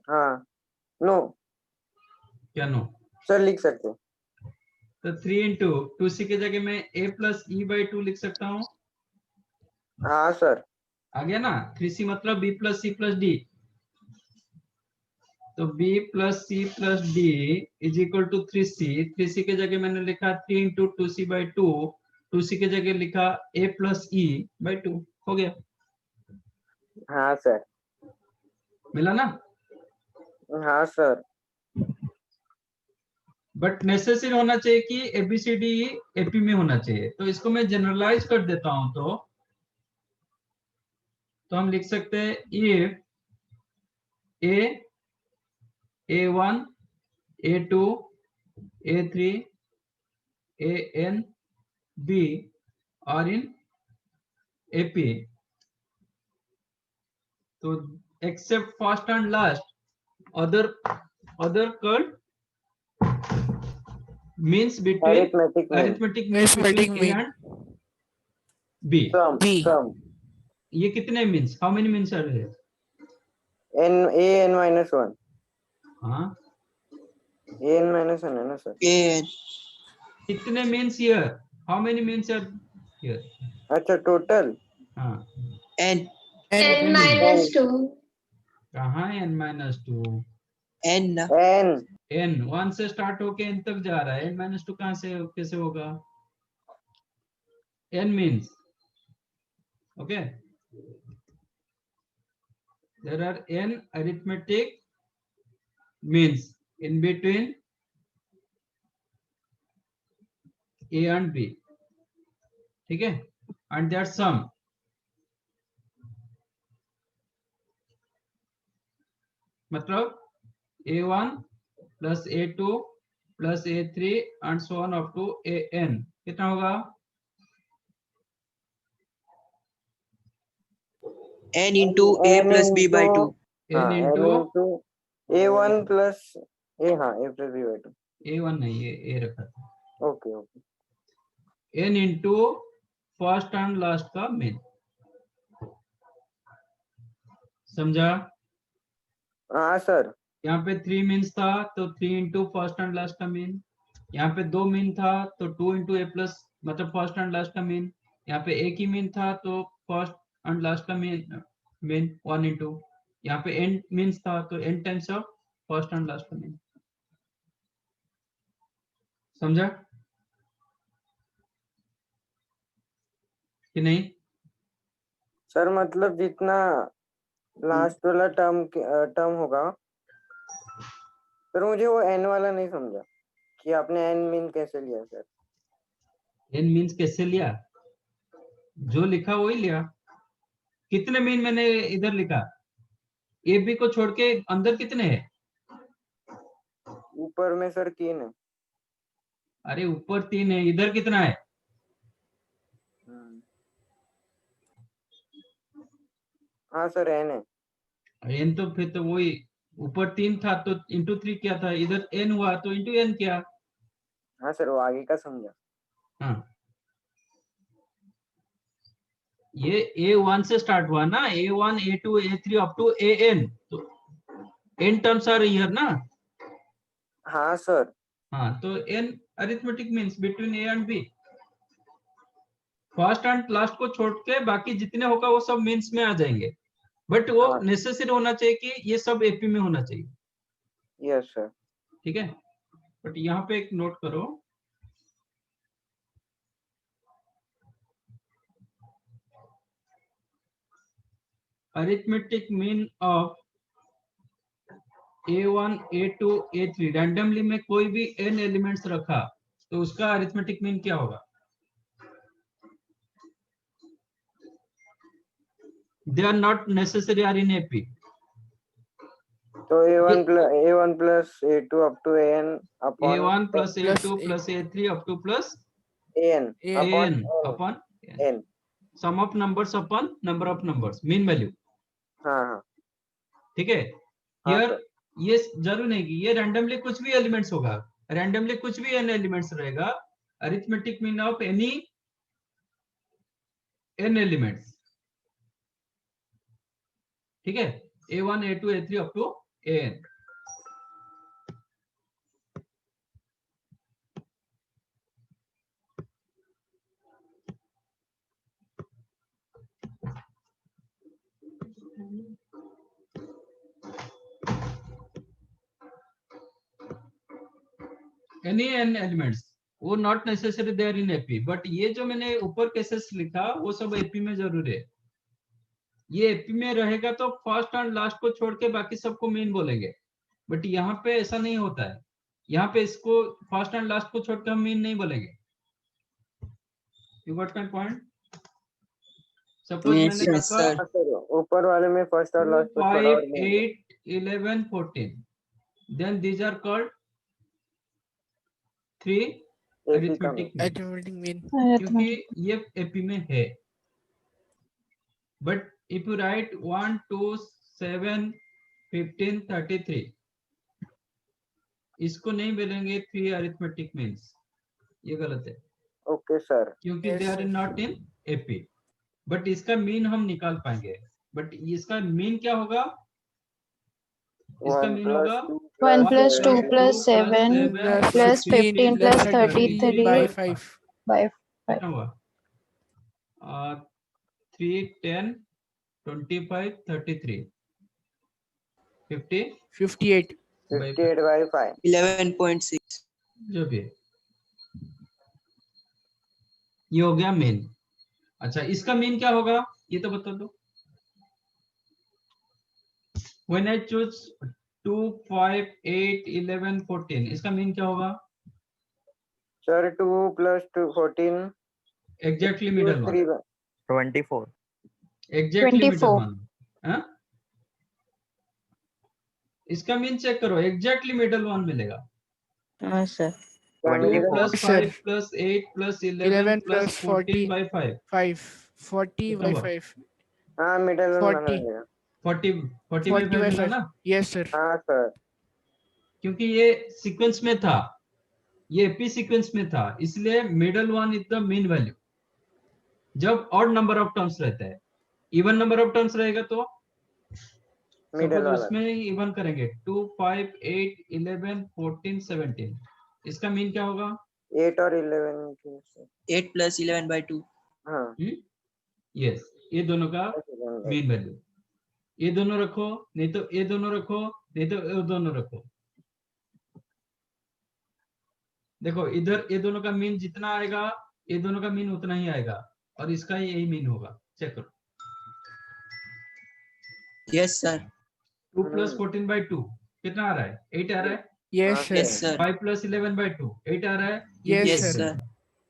[SPEAKER 4] हाँ. No.
[SPEAKER 1] क्या नो?
[SPEAKER 4] सर लिख सकते हो.
[SPEAKER 1] तो 3 into 2C के जगह मैं a plus e by 2 लिख सकता हूँ.
[SPEAKER 4] हाँ सर.
[SPEAKER 1] आ गया ना? 3C मतलब b plus c plus d. तो b plus c plus d is equal to 3C. 3C के जगह मैंने लिखा 3 into 2C by 2. 2C के जगह लिखा a plus e by 2. हो गया?
[SPEAKER 4] हाँ सर.
[SPEAKER 1] मिला ना?
[SPEAKER 4] हाँ सर.
[SPEAKER 1] बट नेसेसरी होना चाहिए कि एबीसीडी एपी में होना चाहिए. तो इसको मैं जनरलाइज कर देता हूं. तो हम लिख सकते हैं if A, A1, A2, A3, AN, B are in AP. तो except first and last, other called means between
[SPEAKER 4] Arithmetic mean.
[SPEAKER 1] arithmetic means
[SPEAKER 2] Arithmetic
[SPEAKER 1] between A
[SPEAKER 2] mean.
[SPEAKER 1] and B.
[SPEAKER 2] B.
[SPEAKER 4] Sum.
[SPEAKER 1] ये कितने means? How many means are there?
[SPEAKER 4] N minus 1.
[SPEAKER 1] हाँ,
[SPEAKER 4] N minus 1 है ना sir.
[SPEAKER 3] A.
[SPEAKER 1] कितने means here? How many means are here?
[SPEAKER 4] अच्छा total.
[SPEAKER 1] हाँ,
[SPEAKER 3] N.
[SPEAKER 7] n minus 2.
[SPEAKER 1] कहाँ है n minus 2?
[SPEAKER 3] N. ना.
[SPEAKER 4] N.
[SPEAKER 1] n 1 से स्टार्ट होके n तक जा रहा है. n minus 2 कहाँ से कैसे होगा? n means, okay, there are n arithmetic means in between A and B. ठीक है? And their sum. मतलब A1 plus A2 plus A3 and so on up to AN. कितना होगा?
[SPEAKER 3] N into A plus B by 2.
[SPEAKER 1] n into
[SPEAKER 4] A1 plus A. हाँ A plus B by 2.
[SPEAKER 1] A1 नहीं, ये A रखा था.
[SPEAKER 4] Okay.
[SPEAKER 1] n into first and last का mean. समझा?
[SPEAKER 4] हाँ सर.
[SPEAKER 1] यहाँ पे 3 मीन्स था तो 3 इंटू फर्स्ट एंड लास्ट का मीन. यहाँ पे 2 मीन था तो 2 इंटू ए प्लस मतलब फर्स्ट एंड लास्ट का मीन. यहाँ पे एक ही मीन था तो फर्स्ट एंड लास्ट का मीन 1 इंटू. यहाँ पे n मीन्स था तो n times of first and last का मीन. समझा कि नहीं?
[SPEAKER 4] सर मतलब जितना लास्ट वाला टर्म होगा. सर मुझे वो n वाला नहीं समझा कि आपने n मीन कैसे लिया सर.
[SPEAKER 1] n मीन्स कैसे लिया, जो लिखा वही लिया। कितने मीन मैंने इधर लिखा, ए बी को छोड़ के अंदर कितने हैं?
[SPEAKER 4] ऊपर में सर 3 है।
[SPEAKER 1] अरे ऊपर 3 है, इधर कितना है?
[SPEAKER 4] हाँ सर n है।
[SPEAKER 1] n तो फिर तो वही, ऊपर 3 था तो इंटू 3 क्या था, इधर n हुआ तो इंटू n किया।
[SPEAKER 4] हाँ सर वो आगे का समझा।
[SPEAKER 1] हाँ, ये A1 से स्टार्ट हुआ ना, A1 A2 A3 up to AN, तो n टर्म्स आर हियर ना।
[SPEAKER 4] हाँ सर।
[SPEAKER 1] हाँ, तो n arithmetic means between A and B। First and last को छोड़ के बाकी जितने होगा वो सब मीन्स में आ जाएंगे, बट वो
[SPEAKER 4] हाँ।
[SPEAKER 1] नेसेसरी होना चाहिए कि ये सब एपी में होना चाहिए।
[SPEAKER 4] Yes sir.
[SPEAKER 1] ठीक है, बट यहाँ पे एक नोट करो, arithmetic mean of A1 A2 A3 randomly में कोई भी n एलिमेंट्स रखा तो उसका अरिथमेटिक मीन क्या होगा? They are not necessary are in AP.
[SPEAKER 4] तो A1 plus A2 up to AN upon
[SPEAKER 1] A1 plus
[SPEAKER 2] Plus
[SPEAKER 1] A2
[SPEAKER 2] A-
[SPEAKER 1] plus A3 up to plus
[SPEAKER 4] AN upon
[SPEAKER 1] AN upon
[SPEAKER 4] N।
[SPEAKER 1] sum of numbers upon number of numbers, mean value.
[SPEAKER 4] हाँ हाँ।
[SPEAKER 1] ठीक है,
[SPEAKER 4] हाँ
[SPEAKER 1] here
[SPEAKER 4] sir.
[SPEAKER 1] ये जरूर नहीं कि ये रैंडमली कुछ भी एलिमेंट्स होगा, रैंडमली कुछ भी n एलिमेंट्स रहेगा, arithmetic mean of any n elements. ठीक है, A1 A2 A3 up to AN। Any n elements, वो not necessary they're in AP, but ये जो मैंने ऊपर केसेस लिखा वो सब एपी में जरूर है। ये एपी में रहेगा तो फर्स्ट एंड लास्ट को छोड़ के बाकी सबको मेन बोलेंगे, बट यहाँ पे ऐसा नहीं होता है। यहाँ पे इसको फर्स्ट एंड लास्ट को छोड़ के हम मेन नहीं बोलेंगे। You got my point? Suppose
[SPEAKER 3] Yes,
[SPEAKER 1] मैंने
[SPEAKER 3] yes,
[SPEAKER 1] लिखा
[SPEAKER 3] sir.
[SPEAKER 4] हाँ सर ऊपर वाले में फर्स्ट और
[SPEAKER 1] 2
[SPEAKER 4] लास्ट को छोड़ा
[SPEAKER 1] 5
[SPEAKER 4] और main।
[SPEAKER 1] 8 11 14, then these are called 3
[SPEAKER 4] AP का
[SPEAKER 1] अरिथमेटिक मीन,
[SPEAKER 2] Arithmetic mean.
[SPEAKER 1] क्योंकि
[SPEAKER 6] Arithmetic.
[SPEAKER 1] ये एपी में है। बट इफ यू राइट 1 2 7 15 33, इसको नहीं बोलेंगे 3 अरिथमेटिक मीन्स, ये गलत है,
[SPEAKER 4] ओके सर।
[SPEAKER 1] क्योंकि
[SPEAKER 2] Yes,
[SPEAKER 1] they are
[SPEAKER 2] sir.
[SPEAKER 1] Not in AP. But इसका मीन हम निकाल पाएंगे, बट इसका मीन क्या होगा? इसका
[SPEAKER 4] 1
[SPEAKER 1] मीन
[SPEAKER 4] plus
[SPEAKER 1] होगा
[SPEAKER 4] 2
[SPEAKER 6] 1
[SPEAKER 4] plus
[SPEAKER 6] plus 2 plus 7 plus 15 plus 33
[SPEAKER 2] by 5.
[SPEAKER 6] by
[SPEAKER 1] कितना हुआ? 3 10 25 33 50
[SPEAKER 2] 58.
[SPEAKER 1] by
[SPEAKER 4] 58 by 5।
[SPEAKER 3] 11.6.
[SPEAKER 1] जो भी है, ये हो गया मेन। अच्छा, इसका मीन क्या होगा ये तो बता दो। When I choose 2 5 8 11 14, इसका मीन क्या होगा?
[SPEAKER 4] Sir 2 plus 2 14
[SPEAKER 1] exactly middle one,
[SPEAKER 4] 3
[SPEAKER 9] 24.
[SPEAKER 1] Exactly middle
[SPEAKER 6] 24.
[SPEAKER 1] One. हाँ, इसका मीन चेक करो, एग्जैक्टली मिडल वन मिलेगा।
[SPEAKER 8] हाँ sir.
[SPEAKER 1] 2 plus
[SPEAKER 2] Sir.
[SPEAKER 1] 5 plus 8 plus 11
[SPEAKER 2] 11
[SPEAKER 1] plus
[SPEAKER 2] plus
[SPEAKER 1] 14 by 5,
[SPEAKER 2] 5. 40
[SPEAKER 1] कितना
[SPEAKER 2] by
[SPEAKER 1] हुआ?
[SPEAKER 2] 5.
[SPEAKER 4] हाँ मिडिल में
[SPEAKER 2] 40.
[SPEAKER 4] बना लिया।
[SPEAKER 1] 40 40 by
[SPEAKER 2] 40
[SPEAKER 1] 5
[SPEAKER 2] by
[SPEAKER 1] मिला
[SPEAKER 2] 5.
[SPEAKER 1] ना,
[SPEAKER 2] Yes, sir.
[SPEAKER 4] हाँ सर।
[SPEAKER 1] क्योंकि ये सीक्वेंस में था, ये एपी सीक्वेंस में था, इसलिए middle one is the mean value. जब ऑड नंबर ऑफ टर्म्स रहता है, इवन नंबर ऑफ टर्म्स रहेगा तो
[SPEAKER 4] मिडिल
[SPEAKER 1] सपोज
[SPEAKER 4] वाला।
[SPEAKER 1] उसमें इवन करेंगे 2 5 8 11 14 17, इसका मीन क्या होगा?
[SPEAKER 4] 8 और 11 की सर।
[SPEAKER 3] 8 plus 11 by 2.
[SPEAKER 4] हाँ।
[SPEAKER 1] यस, ये दोनों का मीन वैल्यू। ये दोनों रखो, नहीं तो ये दोनों रखो, नहीं तो ये दोनों रखो। देखो इधर ये दोनों का मीन जितना आएगा, ये दोनों का मीन उतना ही आएगा, और इसका यही मीन होगा। चेक करो,
[SPEAKER 3] Yes, sir.
[SPEAKER 1] 2 plus 14 by 2 कितना आ रहा है? 8 आ रहा है।
[SPEAKER 2] Yes,
[SPEAKER 4] हाँ,
[SPEAKER 2] sir.
[SPEAKER 3] Yes, sir.
[SPEAKER 1] 5 plus 11 by 2 8 आ रहा है।
[SPEAKER 2] Yes,
[SPEAKER 3] Yes,
[SPEAKER 2] sir.
[SPEAKER 3] sir.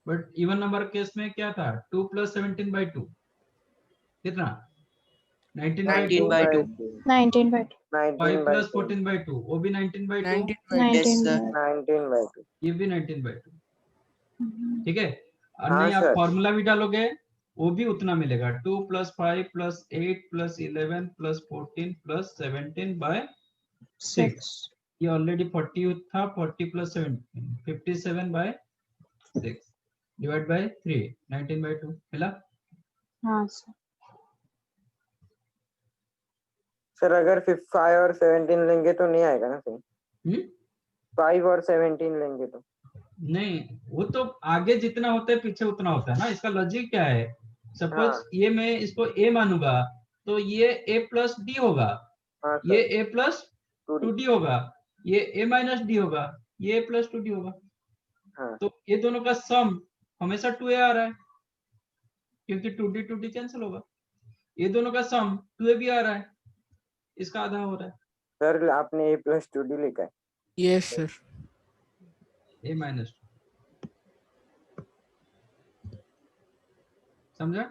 [SPEAKER 1] But even number case में क्या था 2 + 17/2 कितना 19/2
[SPEAKER 3] by 2.
[SPEAKER 6] 19 by 2.
[SPEAKER 1] 5
[SPEAKER 4] 19 by
[SPEAKER 1] + 14/2 वो भी 19/2
[SPEAKER 2] 19
[SPEAKER 3] Yes,
[SPEAKER 6] 19
[SPEAKER 3] sir.
[SPEAKER 6] by
[SPEAKER 4] 19 by 2.
[SPEAKER 1] ये भी 19/2
[SPEAKER 6] 2.
[SPEAKER 1] ठीक है और
[SPEAKER 4] हाँ
[SPEAKER 1] नहीं आप
[SPEAKER 4] सर।
[SPEAKER 1] फॉर्मूला भी डालोगे वो भी उतना मिलेगा 2 + 5 + 8 + 11 + 14 + 17/6 ये ऑलरेडी 40 था 40 + 17 57/6 डिवाइड बाय 3 19/2 मिला
[SPEAKER 6] हाँ सर.
[SPEAKER 4] सर अगर 5 और 17 लेंगे तो नहीं आएगा ना सही?
[SPEAKER 1] हम्म
[SPEAKER 4] 5 और 17 लेंगे तो
[SPEAKER 1] नहीं वो तो आगे जितना होता है पीछे उतना होता है ना इसका लॉजिक क्या है सपोज
[SPEAKER 4] हाँ।
[SPEAKER 1] ये मैं इसको a मानूंगा तो ये a + d होगा
[SPEAKER 4] हाँ
[SPEAKER 1] ये
[SPEAKER 4] सर।
[SPEAKER 1] a + 2d होगा ये a - d होगा ये a + 2d होगा
[SPEAKER 4] हाँ
[SPEAKER 1] तो ये दोनों का सम हमेशा 2a आ रहा है क्योंकि 2d कैंसिल होगा ये दोनों का सम 2a भी आ रहा है इसका आधा हो रहा है
[SPEAKER 4] सर आपने a + 2d लिखा है।
[SPEAKER 2] Yes sir.
[SPEAKER 1] a - 2 समझा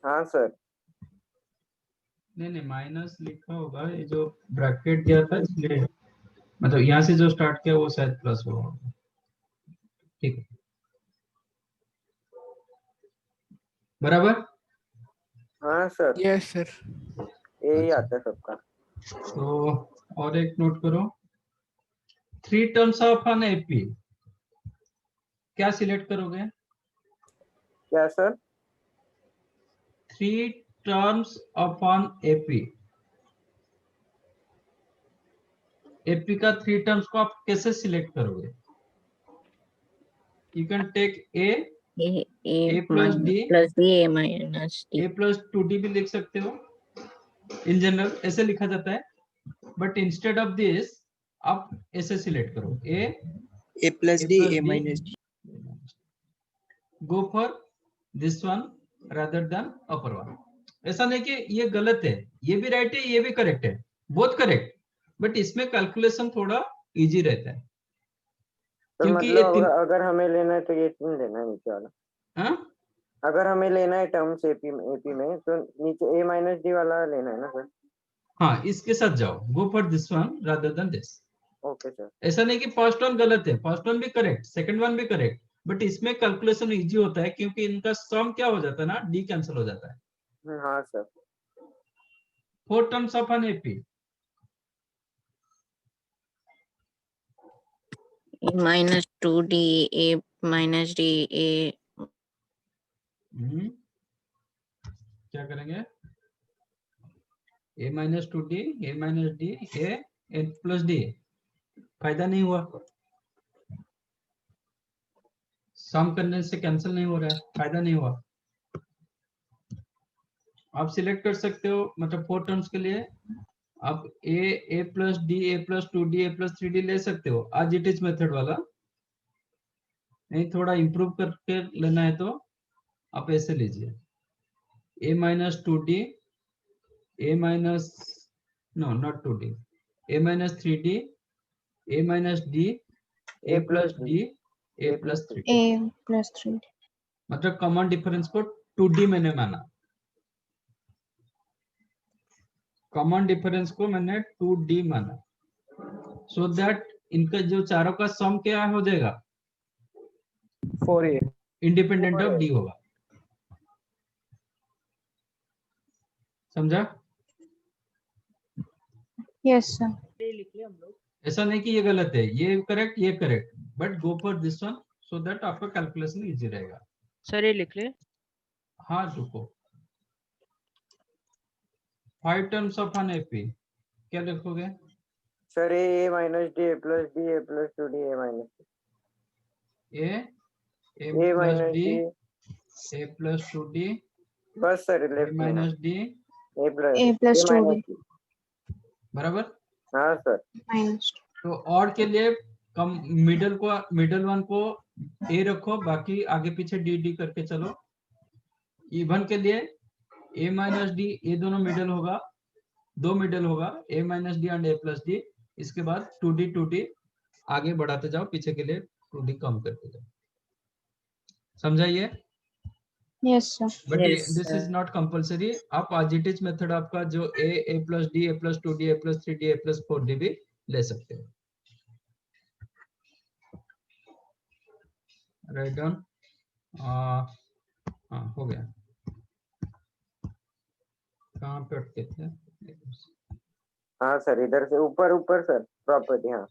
[SPEAKER 4] हाँ सर।
[SPEAKER 1] नहीं माइनस लिखा होगा ये जो ब्रैकेट दिया था इसलिए मतलब यहाँ से जो स्टार्ट किया वो शायद प्लस होगा ठीक है बराबर
[SPEAKER 4] हाँ सर।
[SPEAKER 2] Yes sir.
[SPEAKER 4] यही आता है सबका।
[SPEAKER 1] तो और एक नोट करो 3 टर्म्स ऑफ एन एपी क्या सिलेक्ट करोगे
[SPEAKER 4] क्या sir?
[SPEAKER 1] 3 terms of an AP AP का 3 टर्म्स को आप कैसे सिलेक्ट करोगे you can take a + d
[SPEAKER 8] plus b a minus d.
[SPEAKER 1] a + 2d भी लिख सकते हो इन जनरल ऐसे लिखा जाता है बट इंस्टेड ऑफ दिस आप ऐसे सिलेक्ट करो
[SPEAKER 3] A plus D, A minus D.
[SPEAKER 1] Go for this one rather than upper one ऐसा नहीं कि ये गलत है ये भी राइट है ये भी करेक्ट है बोथ करेक्ट बट इसमें कैलकुलेशन थोड़ा इजी रहता है
[SPEAKER 4] तो
[SPEAKER 1] क्योंकि ये
[SPEAKER 4] मतलब अगर हमें लेना है तो ये 3 लेना है नीचे वाला।
[SPEAKER 1] हाँ
[SPEAKER 4] अगर हमें लेना है टर्म्स एपी में तो नीचे a - d वाला लेना है ना सर?
[SPEAKER 1] हाँ इसके साथ जाओ go for this one rather than this
[SPEAKER 4] okay sir.
[SPEAKER 1] ऐसा नहीं कि फर्स्ट वन गलत है फर्स्ट वन भी करेक्ट सेकंड वन भी करेक्ट बट इसमें कैलकुलेशन इजी होता है क्योंकि इनका सम क्या हो जाता है ना डी कैंसिल हो जाता है
[SPEAKER 4] हाँ sir.
[SPEAKER 1] 4 terms of an AP
[SPEAKER 8] a minus 2d a minus d a
[SPEAKER 1] क्या करेंगे a - 2d a - d a + d फायदा नहीं हुआ सम करने से कैंसिल नहीं हो रहा है फायदा नहीं हुआ आप सिलेक्ट कर सकते हो मतलब 4 टर्म्स के लिए आप a + d a + 2d a + 3d ले सकते हो आज इट इज मेथड वाला नहीं थोड़ा इंप्रूव करके लेना है तो आप ऐसे लीजिए a - 2d a minus no not 2d a - 3d a - d a + d a + 3d
[SPEAKER 6] A plus 3.
[SPEAKER 1] मतलब कॉमन डिफरेंस को 2d मैंने माना कॉमन डिफरेंस को मैंने 2d माना सो दैट इनका जो चारों का सम क्या हो जाएगा
[SPEAKER 5] 4a.
[SPEAKER 1] इंडिपेंडेंट ऑफ d होगा समझा
[SPEAKER 6] Yes sir.
[SPEAKER 1] ऐसा नहीं कि ये गलत है ये correct but go for this one so that आपका कैलकुलेशन इजी रहेगा
[SPEAKER 8] सर ये लिख ले.
[SPEAKER 1] हाँ रुको 5 टर्म्स ऑफ एन एपी क्या लिखोगे
[SPEAKER 4] sir a - d a + d a + 2d a minus
[SPEAKER 1] a
[SPEAKER 4] a
[SPEAKER 1] +
[SPEAKER 4] minus
[SPEAKER 1] d
[SPEAKER 4] d
[SPEAKER 1] a + 2d
[SPEAKER 4] बस सर
[SPEAKER 1] a
[SPEAKER 4] लेफ्ट में
[SPEAKER 1] - d
[SPEAKER 4] a plus
[SPEAKER 6] A plus
[SPEAKER 4] a
[SPEAKER 6] 2d.
[SPEAKER 4] minus d.
[SPEAKER 1] बराबर
[SPEAKER 4] हाँ sir.
[SPEAKER 6] Minus 2.
[SPEAKER 1] तो और के लिए कम मिडल वन को a रखो बाकी आगे पीछे d करके चलो इवन के लिए a - d ये दोनों मिडल होगा दो मिडल होगा a - d and a + d इसके बाद 2d आगे बढ़ाते जाओ पीछे के लिए 2d कम करते जाओ समझाइए।
[SPEAKER 6] Yes, sir.
[SPEAKER 1] But
[SPEAKER 8] Yes,
[SPEAKER 1] this is not compulsory. आप एजिटिज मेथड आपका जो ए प्लस डी, ए प्लस 2 डी, ए प्लस 3 डी, ए प्लस 4 डी भी ले सकते हो। Write down. हाँ हो गया। कहाँ पे अटके थे?
[SPEAKER 4] हाँ सर, इधर से ऊपर ऊपर सर, प्रॉपर्टी। हाँ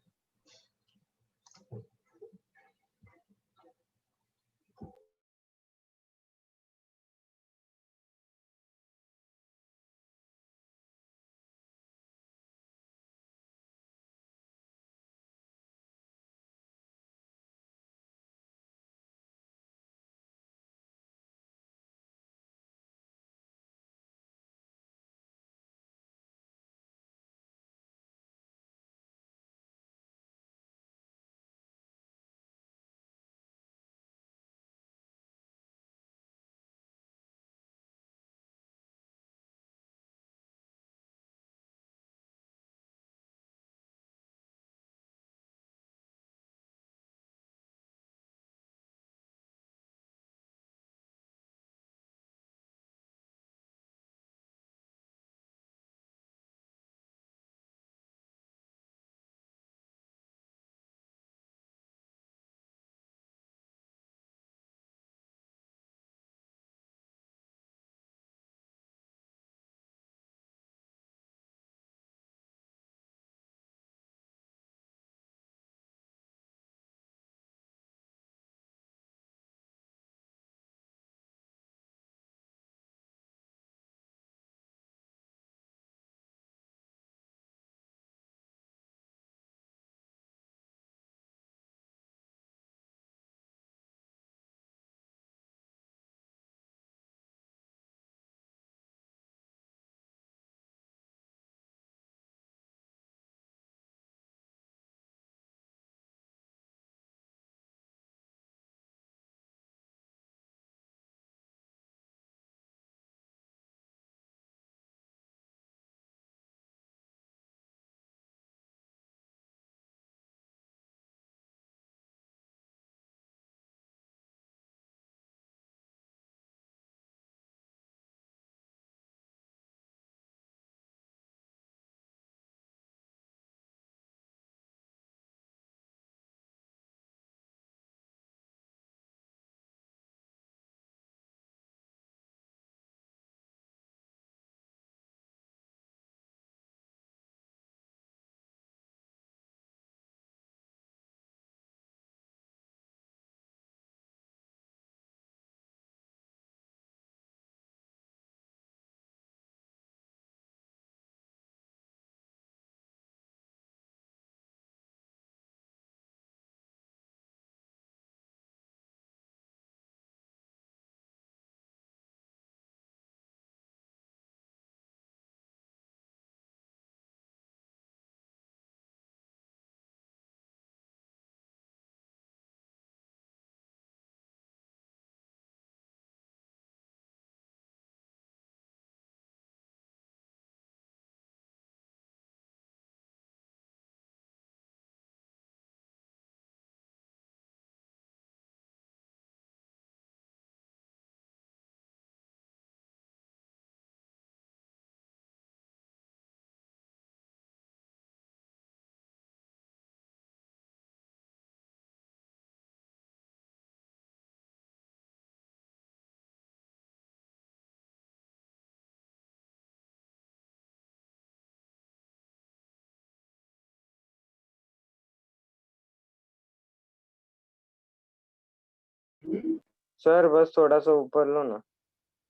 [SPEAKER 4] सर, बस थोड़ा सा ऊपर लो ना।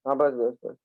[SPEAKER 4] हाँ बस बस बस।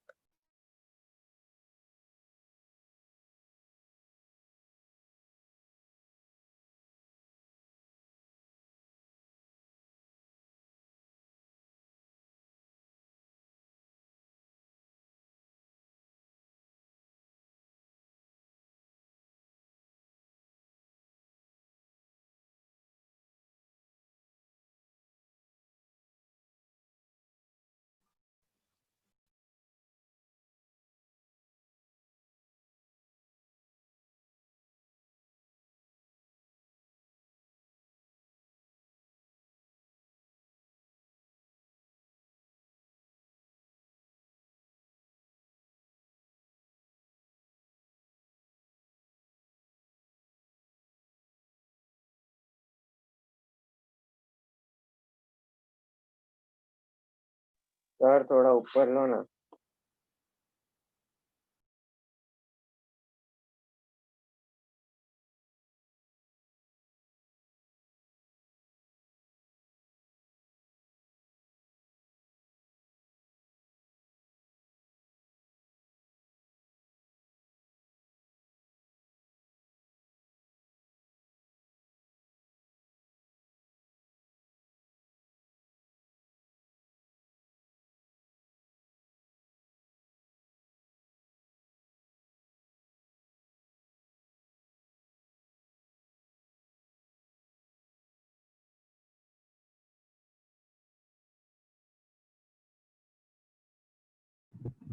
[SPEAKER 4] सर थोड़ा ऊपर लो ना।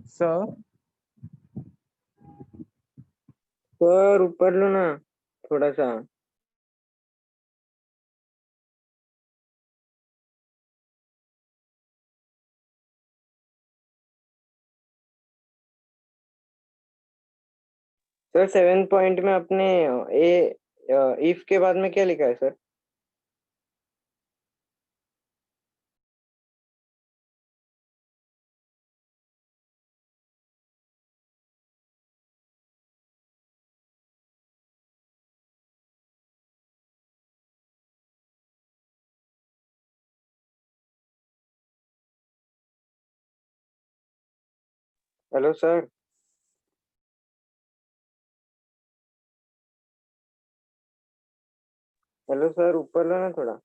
[SPEAKER 5] सर
[SPEAKER 4] सर ऊपर लो ना थोड़ा सा। सर 7 पॉइंट में अपने ए इफ के बाद में क्या लिखा है sir? Hello sir. Hello sir ऊपर लो ना थोड़ा।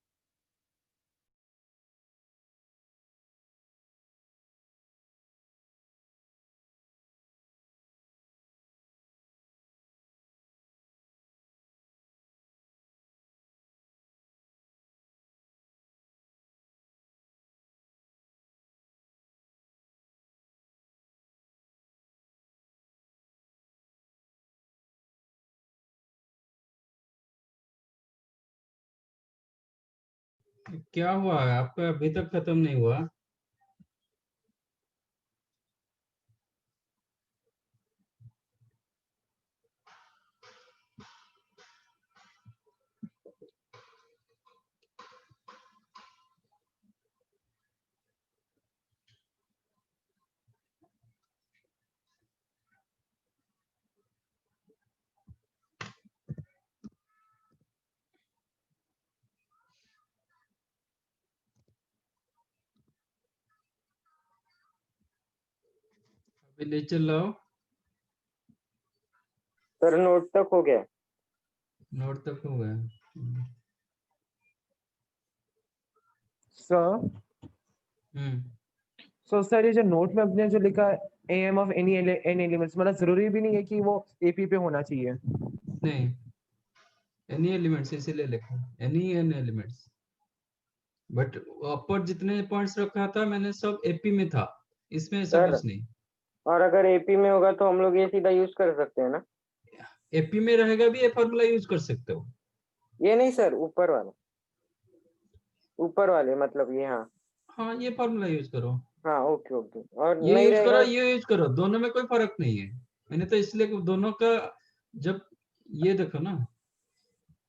[SPEAKER 1] क्या हुआ आपका अभी तक खत्म नहीं हुआ? अभी ले चल रहा हूँ।
[SPEAKER 4] सर नोट तक हो गया।
[SPEAKER 1] नोट तक हो गया।
[SPEAKER 5] सर
[SPEAKER 1] हम्म।
[SPEAKER 5] सो सर ये जो नोट में अपने जो लिखा है AM of any N elements, मतलब जरूरी भी नहीं है कि वो AP पे होना चाहिए।
[SPEAKER 1] नहीं, एनी एलिमेंट्स इसीलिए लिखा एनी एन एलिमेंट्स, बट ऊपर जितने पॉइंट्स रखा था मैंने सब एपी में था, इसमें ऐसा
[SPEAKER 4] सर
[SPEAKER 1] कुछ नहीं।
[SPEAKER 4] और अगर एपी में होगा तो हम लोग ये सीधा यूज कर सकते हैं ना?
[SPEAKER 1] एपी में रहेगा भी ये फॉर्मूला यूज कर सकते हो।
[SPEAKER 4] ये नहीं सर, ऊपर वाला, ऊपर वाले मतलब ये। हाँ
[SPEAKER 1] हाँ, ये फॉर्मूला यूज करो,
[SPEAKER 4] हाँ ओके ओके। और
[SPEAKER 1] ये
[SPEAKER 4] नहीं
[SPEAKER 1] यूज करो,
[SPEAKER 4] रहेगा?
[SPEAKER 1] ये यूज करो, दोनों में कोई फर्क नहीं है। मैंने तो इसलिए दोनों का, जब ये देखो ना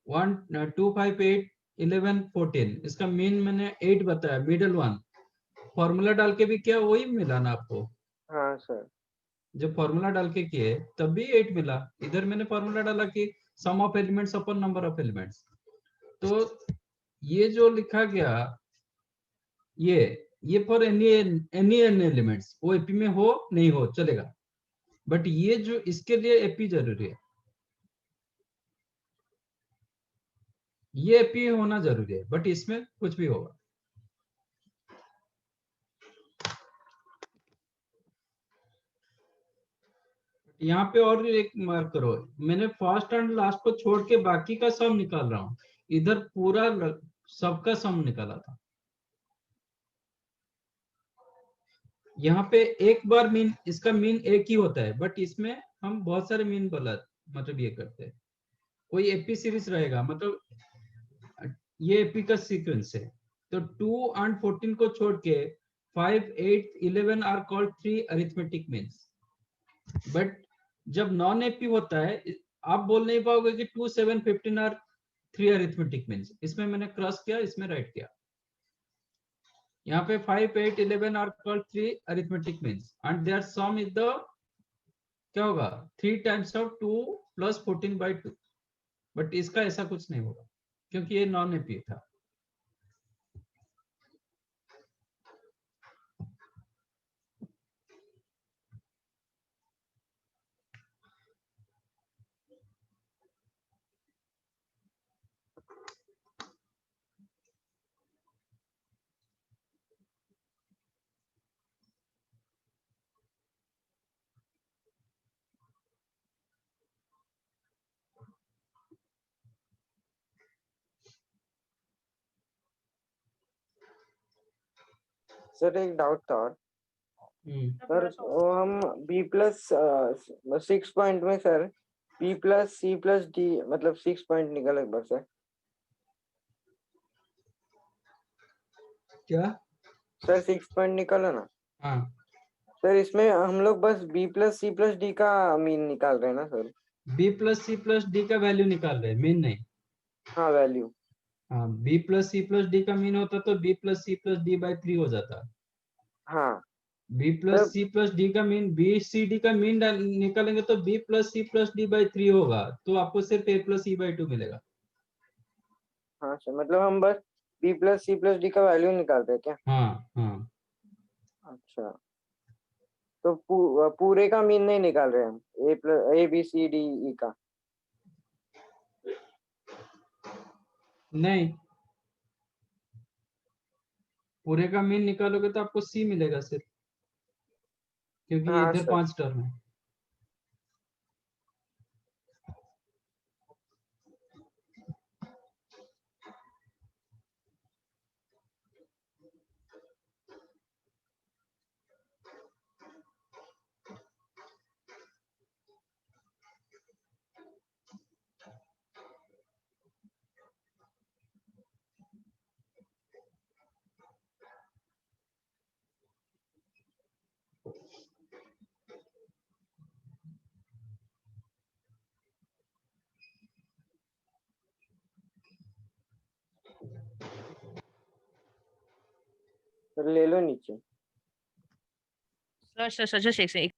[SPEAKER 1] 1 2 5 8 11 14, इसका मीन मैंने 8 बताया, मिडल वन फॉर्मूला डाल के भी क्या वही मिला ना आपको?
[SPEAKER 4] हाँ सर।
[SPEAKER 1] जब फॉर्मूला डाल के किए तब भी 8 मिला। इधर मैंने फॉर्मूला डाला कि sum of elements upon number of elements, तो ये जो लिखा गया ये for any any N elements, वो एपी में हो नहीं हो चलेगा, बट ये जो इसके लिए एपी जरूरी है, ये एपी होना जरूरी है, बट इसमें कुछ भी होगा। यहाँ पे और एक मार्क करो, मैंने फर्स्ट एंड लास्ट को छोड़ के बाकी का सम निकाल रहा हूँ, इधर पूरा सबका सम निकाला था। यहाँ पे एक बार मीन, इसका मीन एक ही होता है, बट इसमें हम बहुत सारे मीन बोला, मतलब ये करते हैं। कोई एपी सीरीज रहेगा, मतलब ये एपी का सीक्वेंस है, तो 2 and 14 को छोड़ के 5 8 11 are called 3 arithmetic means. But जब नॉन एपी होता है आप बोल नहीं पाओगे कि 2 7 15 आर 3 अरिथमेटिक मीन्स। इसमें मैंने क्रॉस किया, इसमें राइट किया। यहाँ पे 5, 8, 11 are called 3 arithmetic means and their sum is the क्या होगा 3 टाइम्स ऑफ 2 प्लस 14/2, बट इसका ऐसा कुछ नहीं होगा क्योंकि ये नॉन एपी था।
[SPEAKER 4] सर एक डाउट था और सर वो हम बी प्लस 6 पॉइंट में sir B plus C plus D मतलब 6 पॉइंट निकल एक बार सर।
[SPEAKER 1] क्या?
[SPEAKER 4] सर 6 पॉइंट निकला ना
[SPEAKER 1] हाँ,
[SPEAKER 4] सर, इसमें हम लोग बस B plus C plus D का मीन निकाल रहे हैं ना sir.
[SPEAKER 1] B plus C plus D का वैल्यू निकाल रहे हैं, मीन नहीं।
[SPEAKER 4] हाँ वैल्यू।
[SPEAKER 1] हाँ, B plus C plus D का मीन होता तो B plus C plus D by 3 हो जाता।
[SPEAKER 4] हाँ
[SPEAKER 1] B plus C plus D का मीन बी सी डी का मीन निकालेंगे तो B plus C plus D by 3 होगा, तो आपको सिर्फ ए प्लस ई बाई 2 मिलेगा।
[SPEAKER 4] हाँ सर, मतलब हम बस B plus C plus D का वैल्यू निकालते हैं क्या?
[SPEAKER 1] हाँ हाँ,
[SPEAKER 4] अच्छा, तो पूरे का मीन नहीं निकाल रहे हम, A plus A B C D E का?
[SPEAKER 1] नहीं, पूरे का मीन निकालोगे तो आपको सी मिलेगा सिर्फ, क्योंकि
[SPEAKER 4] हाँ
[SPEAKER 1] इधर
[SPEAKER 4] सर।
[SPEAKER 1] 5 टर्म है।
[SPEAKER 4] सर ले लो नीचे।
[SPEAKER 8] सर just एक second.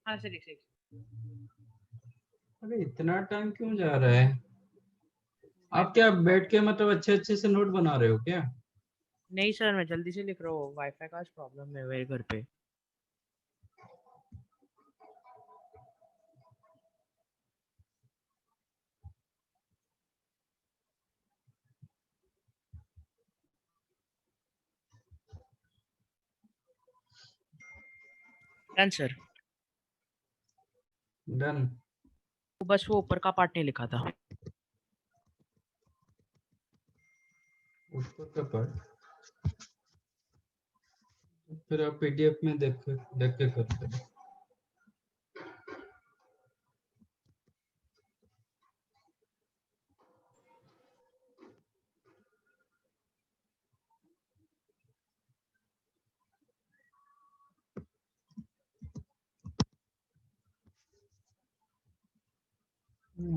[SPEAKER 8] हाँ सर एक second.
[SPEAKER 1] अरे इतना टाइम क्यों जा रहा है? आप क्या बैठ के मतलब अच्छे अच्छे से नोट बना रहे हो क्या?
[SPEAKER 8] नहीं सर, मैं जल्दी से लिख रहा हूँ, वाईफाई का आज प्रॉब्लम है मेरे घर पे। Done sir.
[SPEAKER 1] डन।
[SPEAKER 8] बस वो ऊपर का पार्ट नहीं लिखा था।
[SPEAKER 1] ऊपर का पार्ट फिर आप पीडीएफ में देख के करते हो।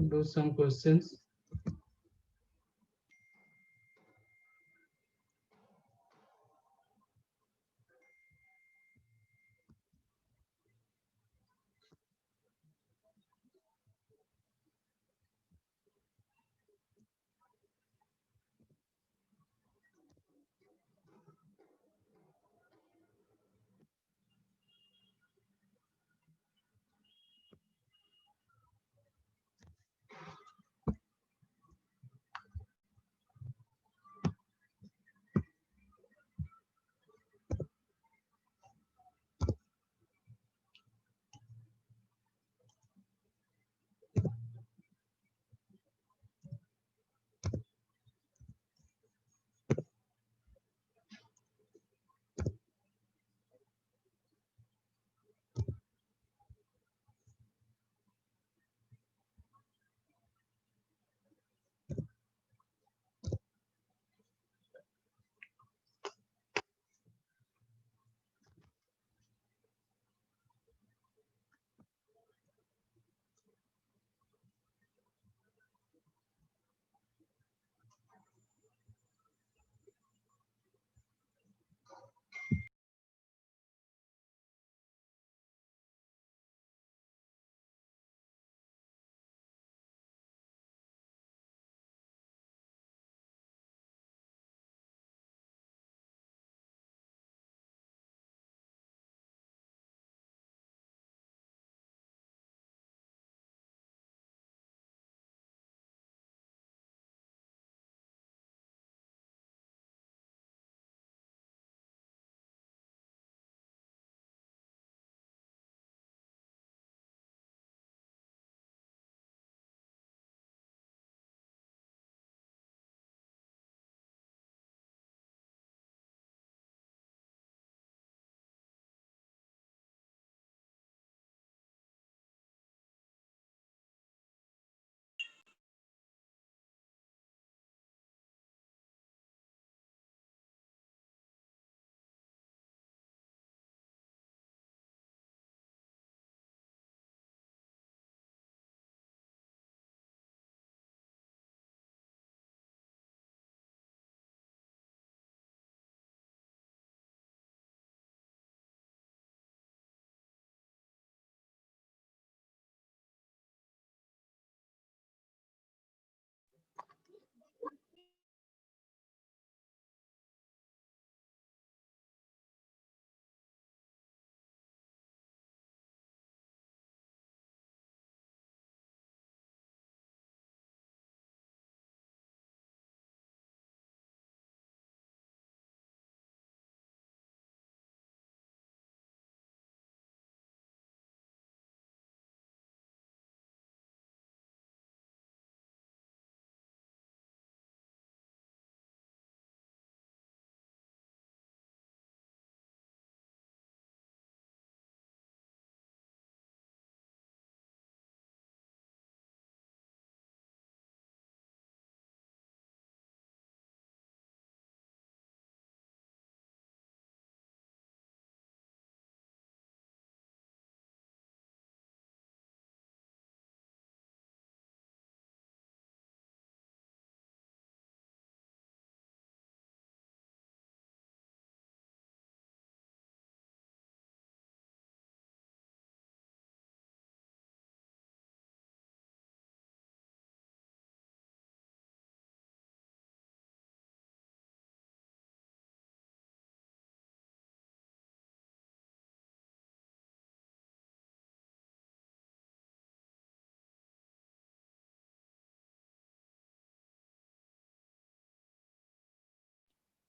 [SPEAKER 1] Do some questions.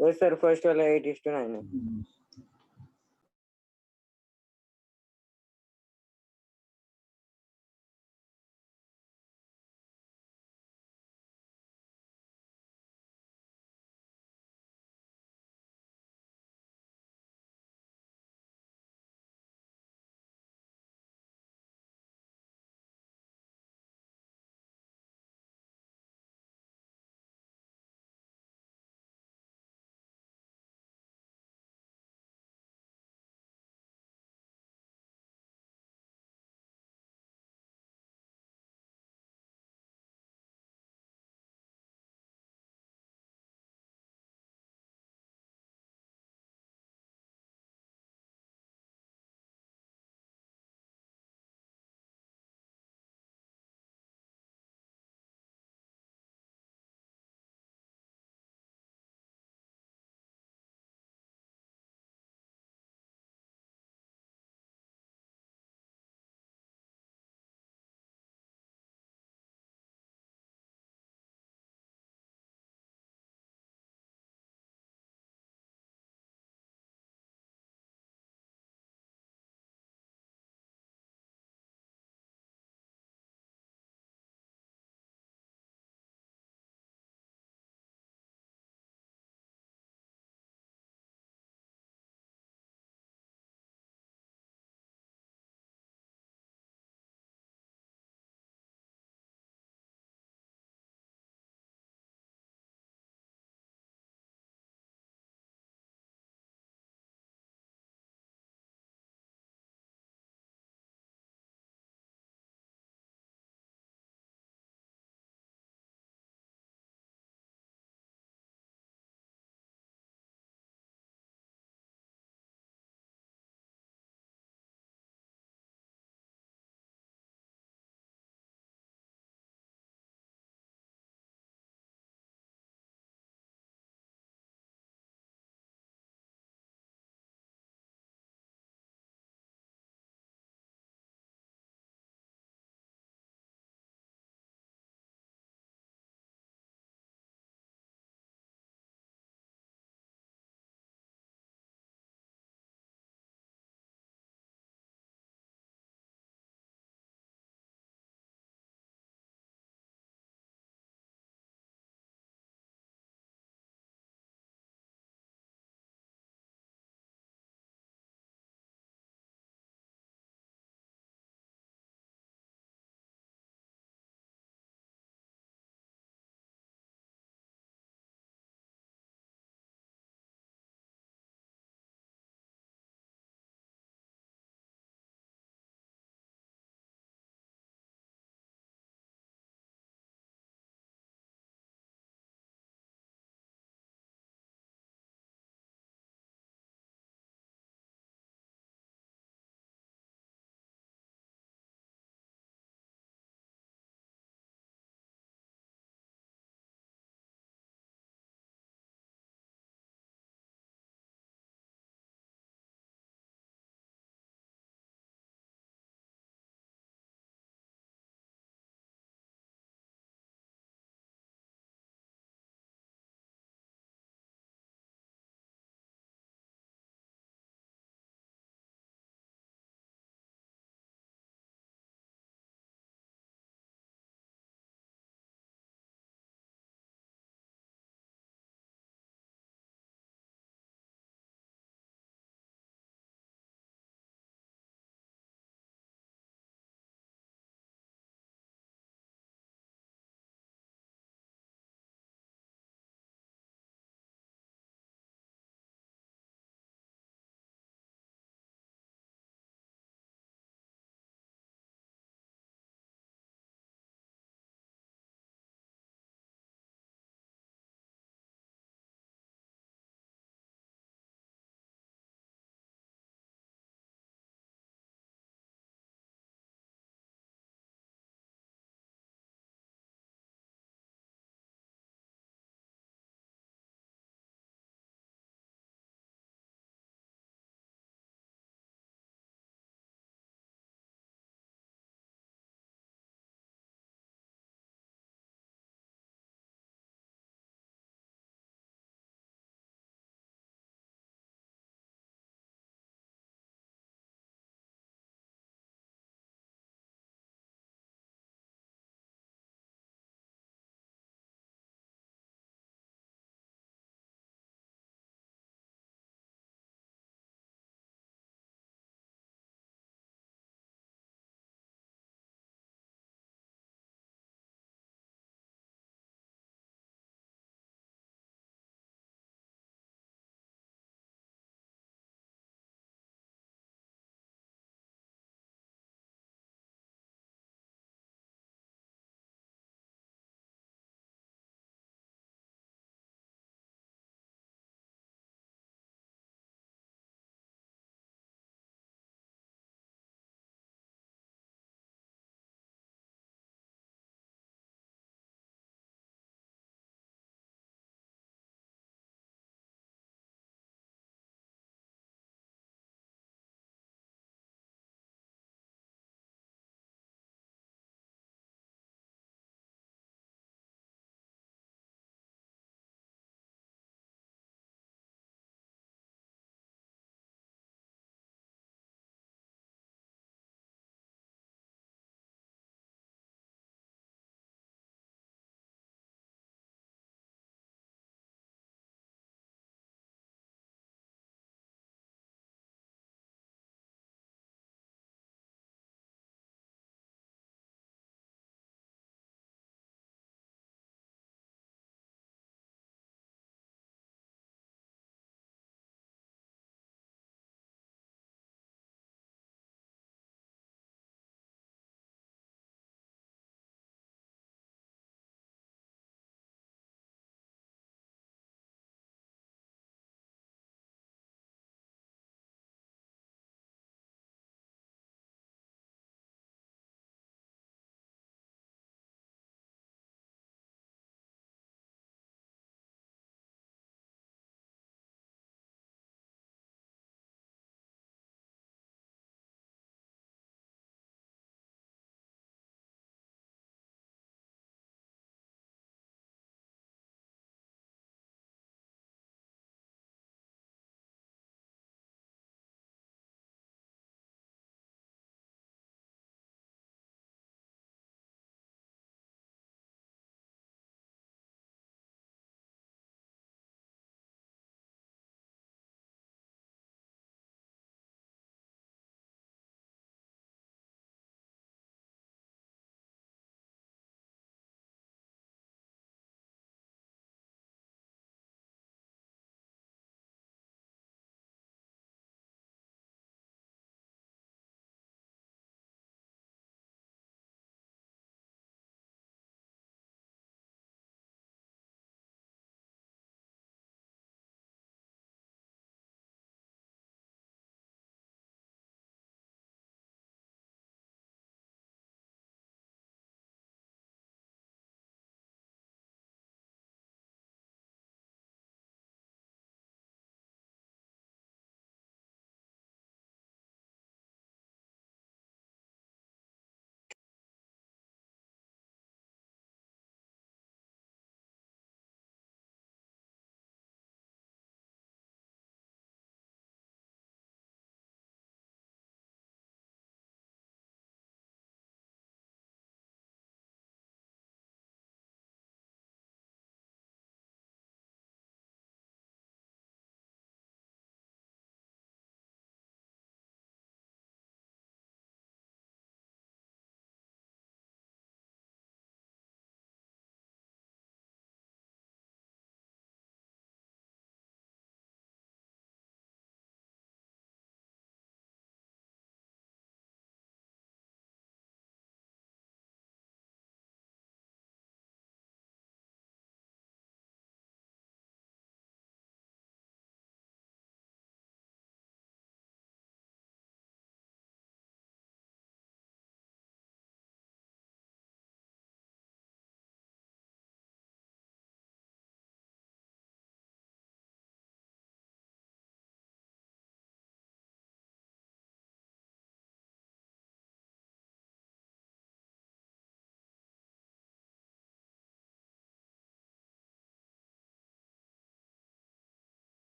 [SPEAKER 4] Yes sir first वाला 8:9 है।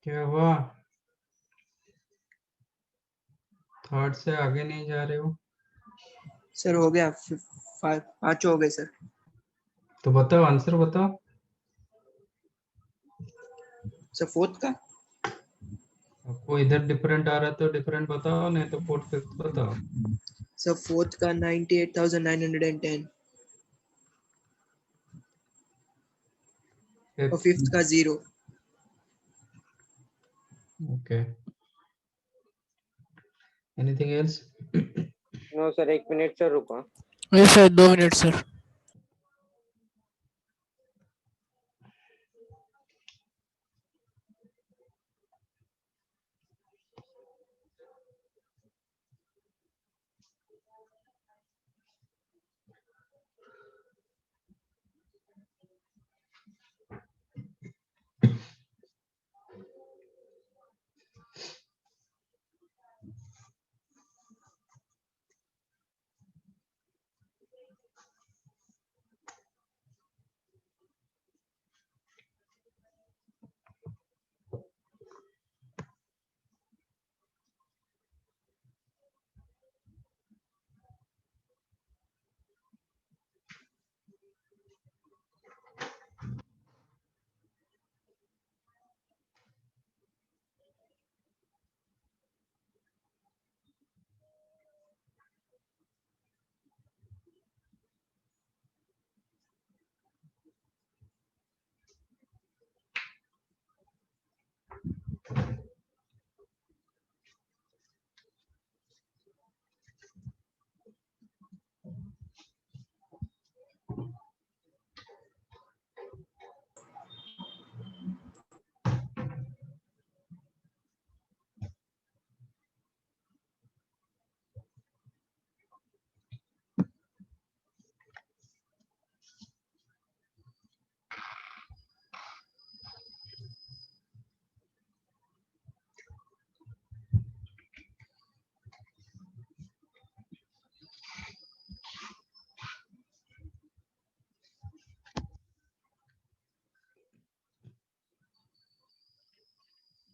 [SPEAKER 1] क्या हुआ? थर्ड से आगे नहीं जा रहे हो?
[SPEAKER 3] सर हो गया, 5 हो गए सर।
[SPEAKER 1] तो बताओ, आंसर बताओ।
[SPEAKER 3] सर फोर्थ का।
[SPEAKER 1] आपको इधर डिफरेंट आ रहा है तो डिफरेंट बताओ, नहीं तो फोर्थ फिफ्थ बताओ।
[SPEAKER 3] सर फोर्थ का 98,910 और फिफ्थ का 0।
[SPEAKER 1] Okay, anything else?
[SPEAKER 4] No sir, 1 minute sir रुको।
[SPEAKER 2] Yes sir, 2 minute sir.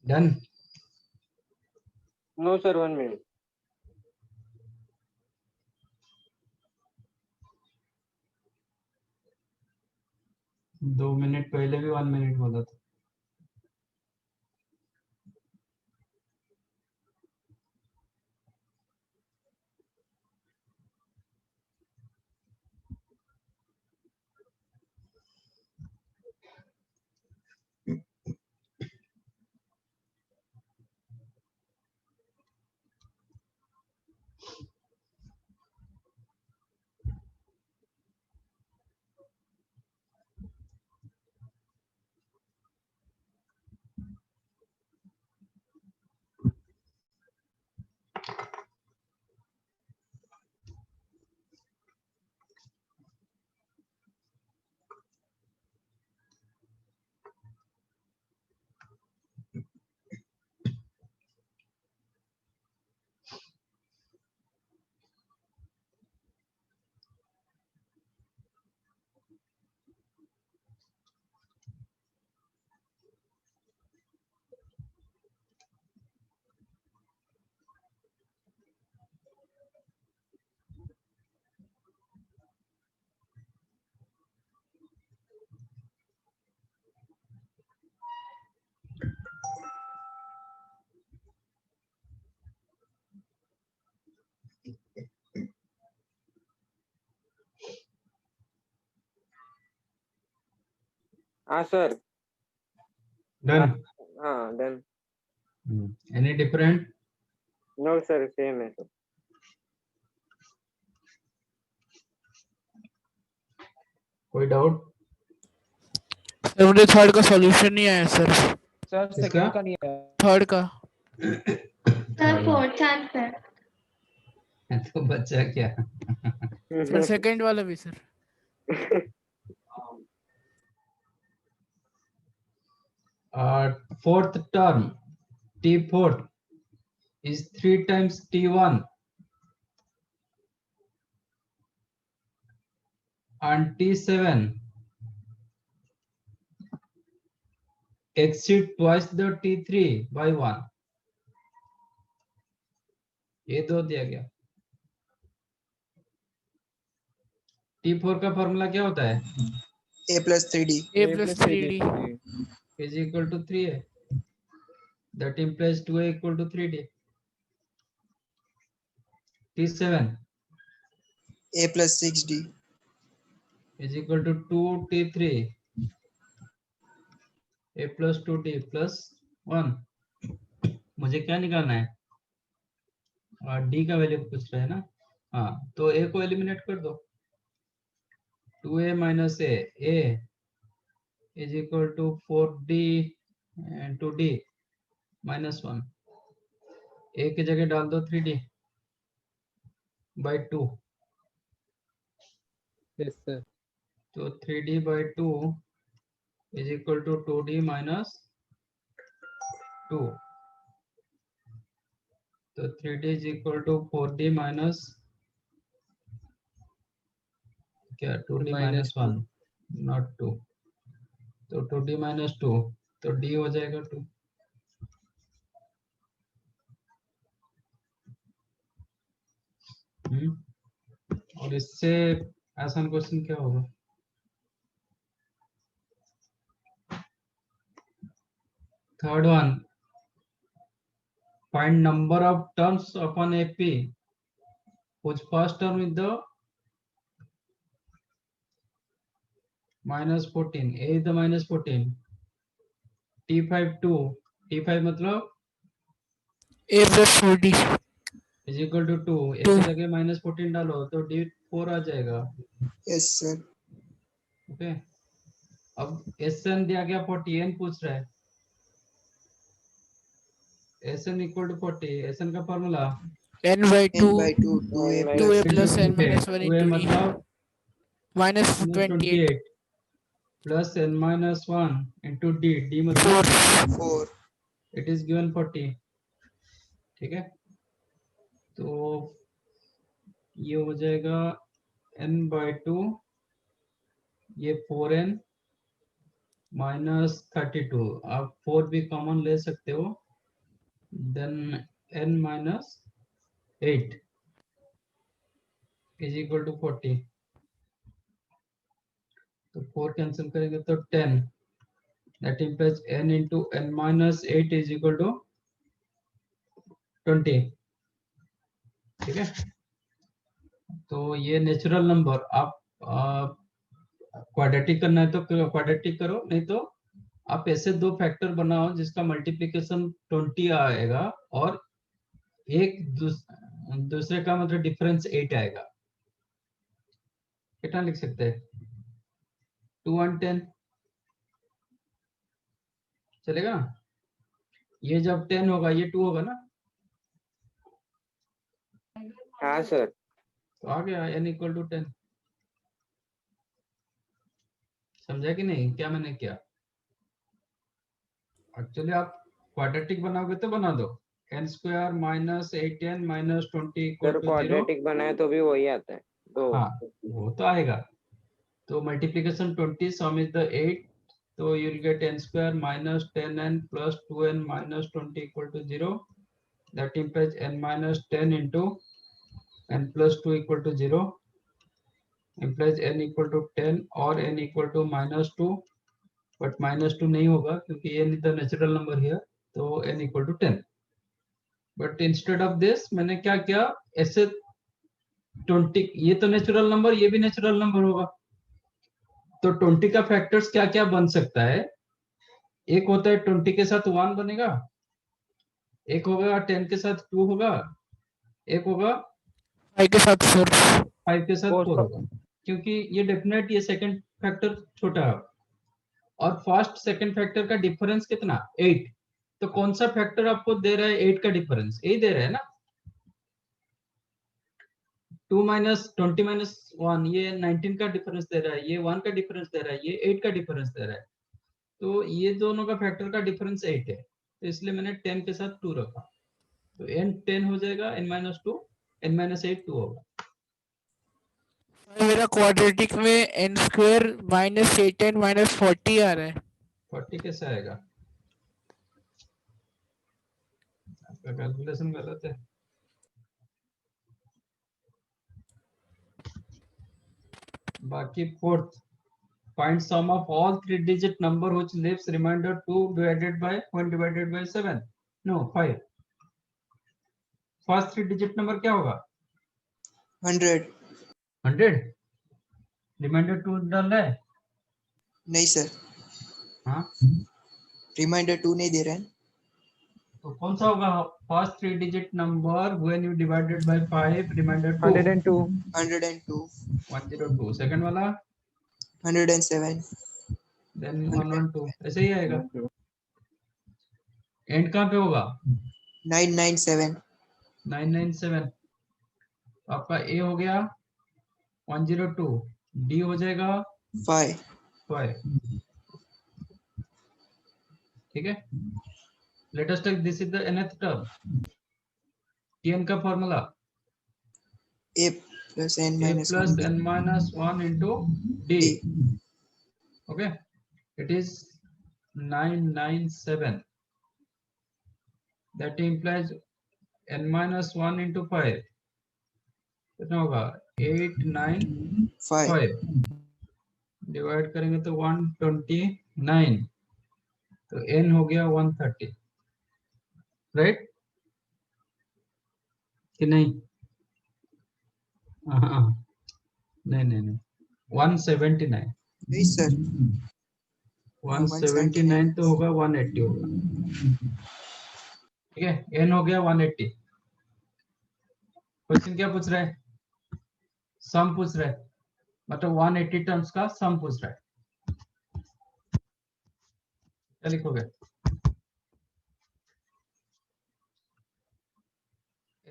[SPEAKER 1] Done?
[SPEAKER 4] No sir, 1 minute.
[SPEAKER 1] 2 minute पहले भी 1 मिनट बोला था।
[SPEAKER 4] हाँ सर।
[SPEAKER 1] डन?
[SPEAKER 4] हाँ done.
[SPEAKER 1] Any different?
[SPEAKER 4] No sir, same है सर।
[SPEAKER 1] कोई डाउट?
[SPEAKER 2] सर मुझे थर्ड का सॉल्यूशन नहीं आया सर।
[SPEAKER 5] सर
[SPEAKER 1] किसका?
[SPEAKER 5] सेकंड का नहीं है।
[SPEAKER 2] थर्ड का।
[SPEAKER 7] Sir fourth answer.
[SPEAKER 1] तो बच्चा क्या?
[SPEAKER 2] सर सेकंड वाला भी sir.
[SPEAKER 1] Fourth term, T4 is 3 times T1 and T7 exceed twice the T3 by 1, ये दो दिया गया। T4 का फॉर्मूला क्या होता है?
[SPEAKER 3] A plus 3D.
[SPEAKER 2] A plus 3D.
[SPEAKER 1] is equal to 3a, that implies 2a equal to 3d. T7
[SPEAKER 3] A plus 6D.
[SPEAKER 1] is equal to 2t3 a plus 2d plus 1। मुझे क्या निकालना है? d का value पूछ रहा है ना। हाँ, तो a को एलिमिनेट कर दो। 2a minus a is equal to 4d and 2d minus 1। a की जगह डाल दो 3d by 2।
[SPEAKER 5] Yes, sir.
[SPEAKER 1] तो 3d by 2 is equal to 2d minus 2। तो 3d is equal to 4d minus क्या 2d minus 1 not 2। तो 2d minus 2 तो d हो जाएगा 2। और इससे आसान क्वेश्चन क्या होगा? Third one, find number of terms upon AP whose first term is the minus 14, a is the minus 14, T5 2, T5 मतलब
[SPEAKER 2] A plus 4D.
[SPEAKER 1] is equal to 2, a की जगह minus 14 डालो तो D4 आ जाएगा।
[SPEAKER 3] Yes, sir.
[SPEAKER 1] ओके, अब Sn दिया गया 40, n पूछ रहा है। Sn equal to 40, Sn का formula
[SPEAKER 2] N by 2.
[SPEAKER 3] N by 2, 2A
[SPEAKER 2] 2A
[SPEAKER 3] plus
[SPEAKER 2] plus n
[SPEAKER 3] 2D.
[SPEAKER 2] minus 1
[SPEAKER 1] 2a
[SPEAKER 2] into d.
[SPEAKER 1] मतलब
[SPEAKER 2] Minus 28.
[SPEAKER 1] plus n minus 1 into d मतलब
[SPEAKER 3] 4.
[SPEAKER 1] it is given 40। ठीक है, तो ये हो जाएगा n by 2, ये 4n minus 32। आप 4 भी कॉमन ले सकते हो, then n minus 8 is equal to 40। तो 4 कैंसिल करेंगे तो 10, that implies n into n minus 8 is equal to 20। ठीक है, तो ये नेचुरल नंबर आप क्वाड्रेटिक करना है तो क्वाड्रेटिक करो, नहीं तो आप ऐसे दो फैक्टर बनाओ जिसका मल्टीप्लिकेशन 20 आएगा और एक दूसरे का मतलब डिफरेंस 8 आएगा। कितना लिख सकते हैं? 2 and 10 चलेगा। ये जब 10 होगा ये 2 होगा ना।
[SPEAKER 4] हाँ सर।
[SPEAKER 1] तो आ गया n इक्वल टू 10। समझा कि नहीं क्या मैंने किया? एक्चुअली आप क्वाड्रेटिक बनाओगे तो बना दो n square minus 8n minus 20 equal
[SPEAKER 4] sir
[SPEAKER 1] to 0।
[SPEAKER 4] Quadratic बनाए तो भी वही आता है। तो
[SPEAKER 1] हाँ वो तो आएगा। तो मल्टीप्लिकेशन 20 सम इज द 8, तो you will get n square minus 10n plus 2n minus 20 equal to 0। That implies n minus 10 into n plus 2 equal to 0 implies n equal to 10 और n equal to minus 2, but minus 2 नहीं होगा क्योंकि n is the natural number here, तो n equal to 10। but instead of this मैंने क्या किया, ऐसे 20, ये तो नेचुरल नंबर, ये भी नेचुरल नंबर होगा, तो 20 का फैक्टर्स क्या क्या बन सकता है? एक होता है 20 के साथ 1 बनेगा, एक होगा 10 के साथ 2 होगा, एक होगा
[SPEAKER 2] 5 के साथ 4।
[SPEAKER 1] 5 के साथ 4 होगा, क्योंकि ये डेफिनेट ये सेकंड फैक्टर छोटा है और फर्स्ट सेकंड फैक्टर का डिफरेंस कितना 8। तो कौन सा फैक्टर आपको दे रहा है 8 का डिफरेंस? यही दे रहा है ना। 2 माइनस 20 माइनस 1 ये 19 का डिफरेंस दे रहा है, ये 1 का डिफरेंस दे रहा है, ये 8 का डिफरेंस दे रहा है। तो ये दोनों का फैक्टर का डिफरेंस 8 है, तो इसलिए मैंने 10 के साथ 2 रखा, तो n 10 हो जाएगा, n minus 2, n minus 8 2 होगा।
[SPEAKER 2] मेरा क्वाड्रेटिक में n square minus 8n minus 40 आ रहा है।
[SPEAKER 1] 40 कैसे आएगा? आपका कैलकुलेशन गलत है। बाकी fourth, find sum of all 3-digit number which leaves remainder 2 divided by 1 divided by 7, no 5। First 3-digit number क्या होगा?
[SPEAKER 3] 100।
[SPEAKER 1] 100। रिमाइंडर 2 डाल रहा है?
[SPEAKER 3] नहीं सर,
[SPEAKER 1] हाँ,
[SPEAKER 3] रिमाइंडर 2 नहीं दे रहे हैं।
[SPEAKER 1] तो कौन सा होगा first 3-digit number when you divided by 5 remainder 2?
[SPEAKER 5] 102
[SPEAKER 3] 102,
[SPEAKER 1] 102। Second वाला
[SPEAKER 3] 107,
[SPEAKER 1] देन 112, ऐसे ही आएगा। एंड कहाँ पे होगा?
[SPEAKER 3] 997,
[SPEAKER 1] 997। तो आपका ए हो गया 102, डी हो जाएगा
[SPEAKER 3] 5,
[SPEAKER 1] 5। ठीक है, let us take this is the nth term. tn का formula
[SPEAKER 3] a plus n
[SPEAKER 1] a
[SPEAKER 3] minus
[SPEAKER 1] plus
[SPEAKER 3] 1
[SPEAKER 1] n minus 1 into d।
[SPEAKER 3] d।
[SPEAKER 1] okay, it is 997, that implies n minus 1 into 5 कितना होगा? 895।
[SPEAKER 3] 5,
[SPEAKER 1] डिवाइड करेंगे तो 129, तो n हो गया 130, right कि नहीं? हाँ, नहीं 179।
[SPEAKER 3] नहीं सर,
[SPEAKER 1] 179 तो होगा 180 होगा। ठीक है, n हो गया 180। क्वेश्चन क्या पूछ रहा है? सम पूछ रहा है, मतलब 180 टर्म्स का सम पूछ रहा है। क्या लिखोगे?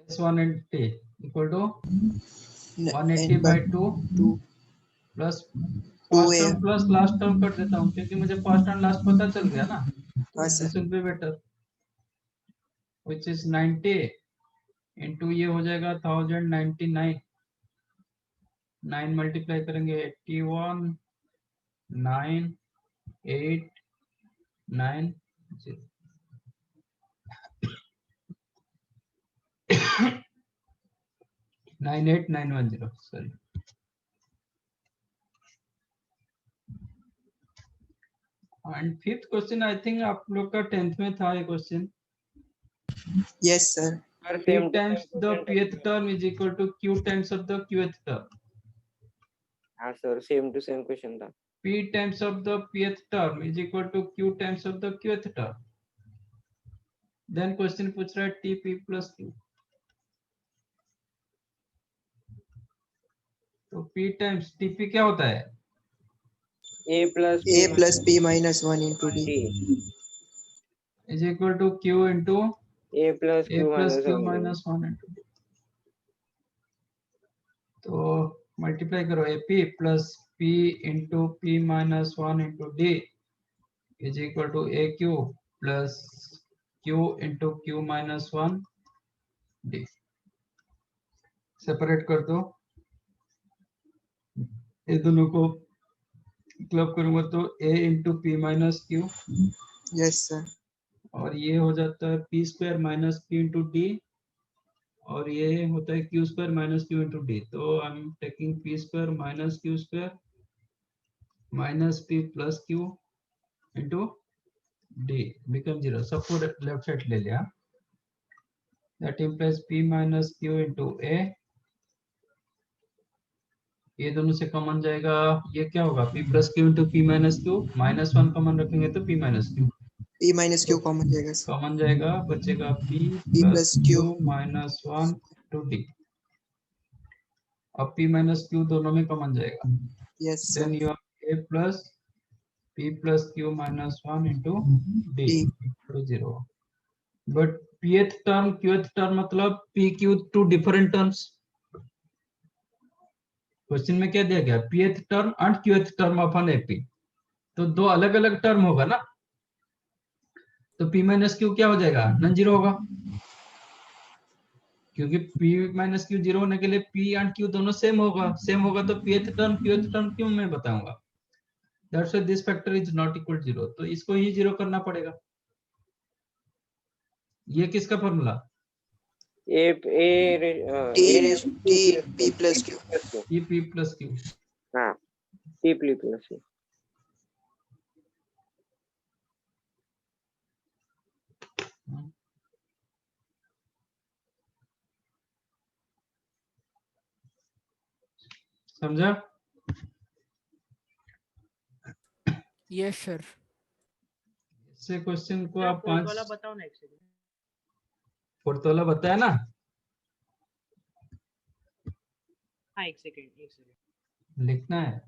[SPEAKER 1] S180 equal to 180 by 2 plus first term plus last term कर देता हूँ, क्योंकि मुझे फर्स्ट एंड लास्ट पता चल गया ना। This will be better, which is 90 into ये हो जाएगा 1099। 9 मल्टीप्लाई करेंगे 81 9 8 9 0। 98910, sorry. And fifth question I think आप लोग का 10th में था ये question.
[SPEAKER 3] yes sir,
[SPEAKER 1] P times the pth term is equal to q times of the qth term।
[SPEAKER 4] हाँ sir, same to same question था।
[SPEAKER 1] P times of the pth term is equal to q times of the qth term। Then question पूछ रहा है tp plus q। तो p times tp क्या होता है?
[SPEAKER 4] a plus
[SPEAKER 3] p minus 1 into d
[SPEAKER 1] is equal to q into
[SPEAKER 4] a plus
[SPEAKER 1] a plus q
[SPEAKER 4] 1
[SPEAKER 1] minus 1 into d। तो multiply करो ap plus p into p minus 1 into d is equal to aq plus q into q minus 1 d। Separate कर दो, ये दोनों को club करूंगा तो a into p minus q,
[SPEAKER 3] yes sir,
[SPEAKER 1] और ये हो जाता है p square minus q into d, और ये होता है q square minus q into d। तो I am taking p square minus q square minus p plus q into d become 0। सबको लेफ्ट साइड ले लिया। That implies p minus q into a, ये दोनों से कॉमन जाएगा, ये क्या होगा? p plus q into p minus q, minus 1 common रखेंगे तो p minus q,
[SPEAKER 3] p minus q common जाएगा सर,
[SPEAKER 1] कॉमन जाएगा, बचेगा p
[SPEAKER 3] p
[SPEAKER 1] plus
[SPEAKER 3] plus
[SPEAKER 1] q
[SPEAKER 3] q
[SPEAKER 1] minus 1 to d। अब p minus q दोनों में कॉमन जाएगा,
[SPEAKER 3] yes sir,
[SPEAKER 1] then you have a plus p plus q minus 1 into d to 0। but pth term qth term मतलब p q two different terms. Question में क्या दिया गया? pth term and qth term of an ap, तो दो अलग अलग term होगा ना, तो p माइनस q क्या हो जाएगा? नॉन जीरो होगा, क्योंकि p माइनस q जीरो होने के लिए p एंड q दोनों सेम होगा। सेम होगा तो pth टर्म qth टर्म क्यों मैं बताऊंगा। That's why this factor is not equal 0, तो इसको ही जीरो करना पड़ेगा। ये किसका फॉर्मूला?
[SPEAKER 4] ए
[SPEAKER 3] P plus Q.
[SPEAKER 1] ये P plus Q.
[SPEAKER 4] हाँ P plus Q.
[SPEAKER 1] समझा?
[SPEAKER 2] Yes sir.
[SPEAKER 1] इससे क्वेश्चन को
[SPEAKER 8] सर,
[SPEAKER 1] आप
[SPEAKER 8] फोर्थ
[SPEAKER 1] 5
[SPEAKER 8] वाला बताओ ना एक सेकंड।
[SPEAKER 1] फोर्थ वाला बताया ना?
[SPEAKER 8] हाँ एक सेकंड
[SPEAKER 1] लिखना है।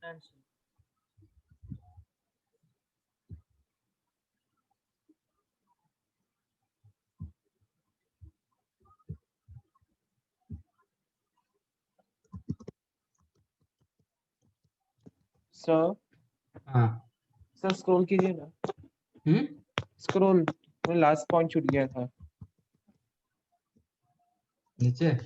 [SPEAKER 8] आंसर।
[SPEAKER 5] सर
[SPEAKER 1] हाँ।
[SPEAKER 5] सर स्क्रॉल कीजिए ना। स्क्रॉल, लास्ट पॉइंट छूट गया था।
[SPEAKER 1] नीचे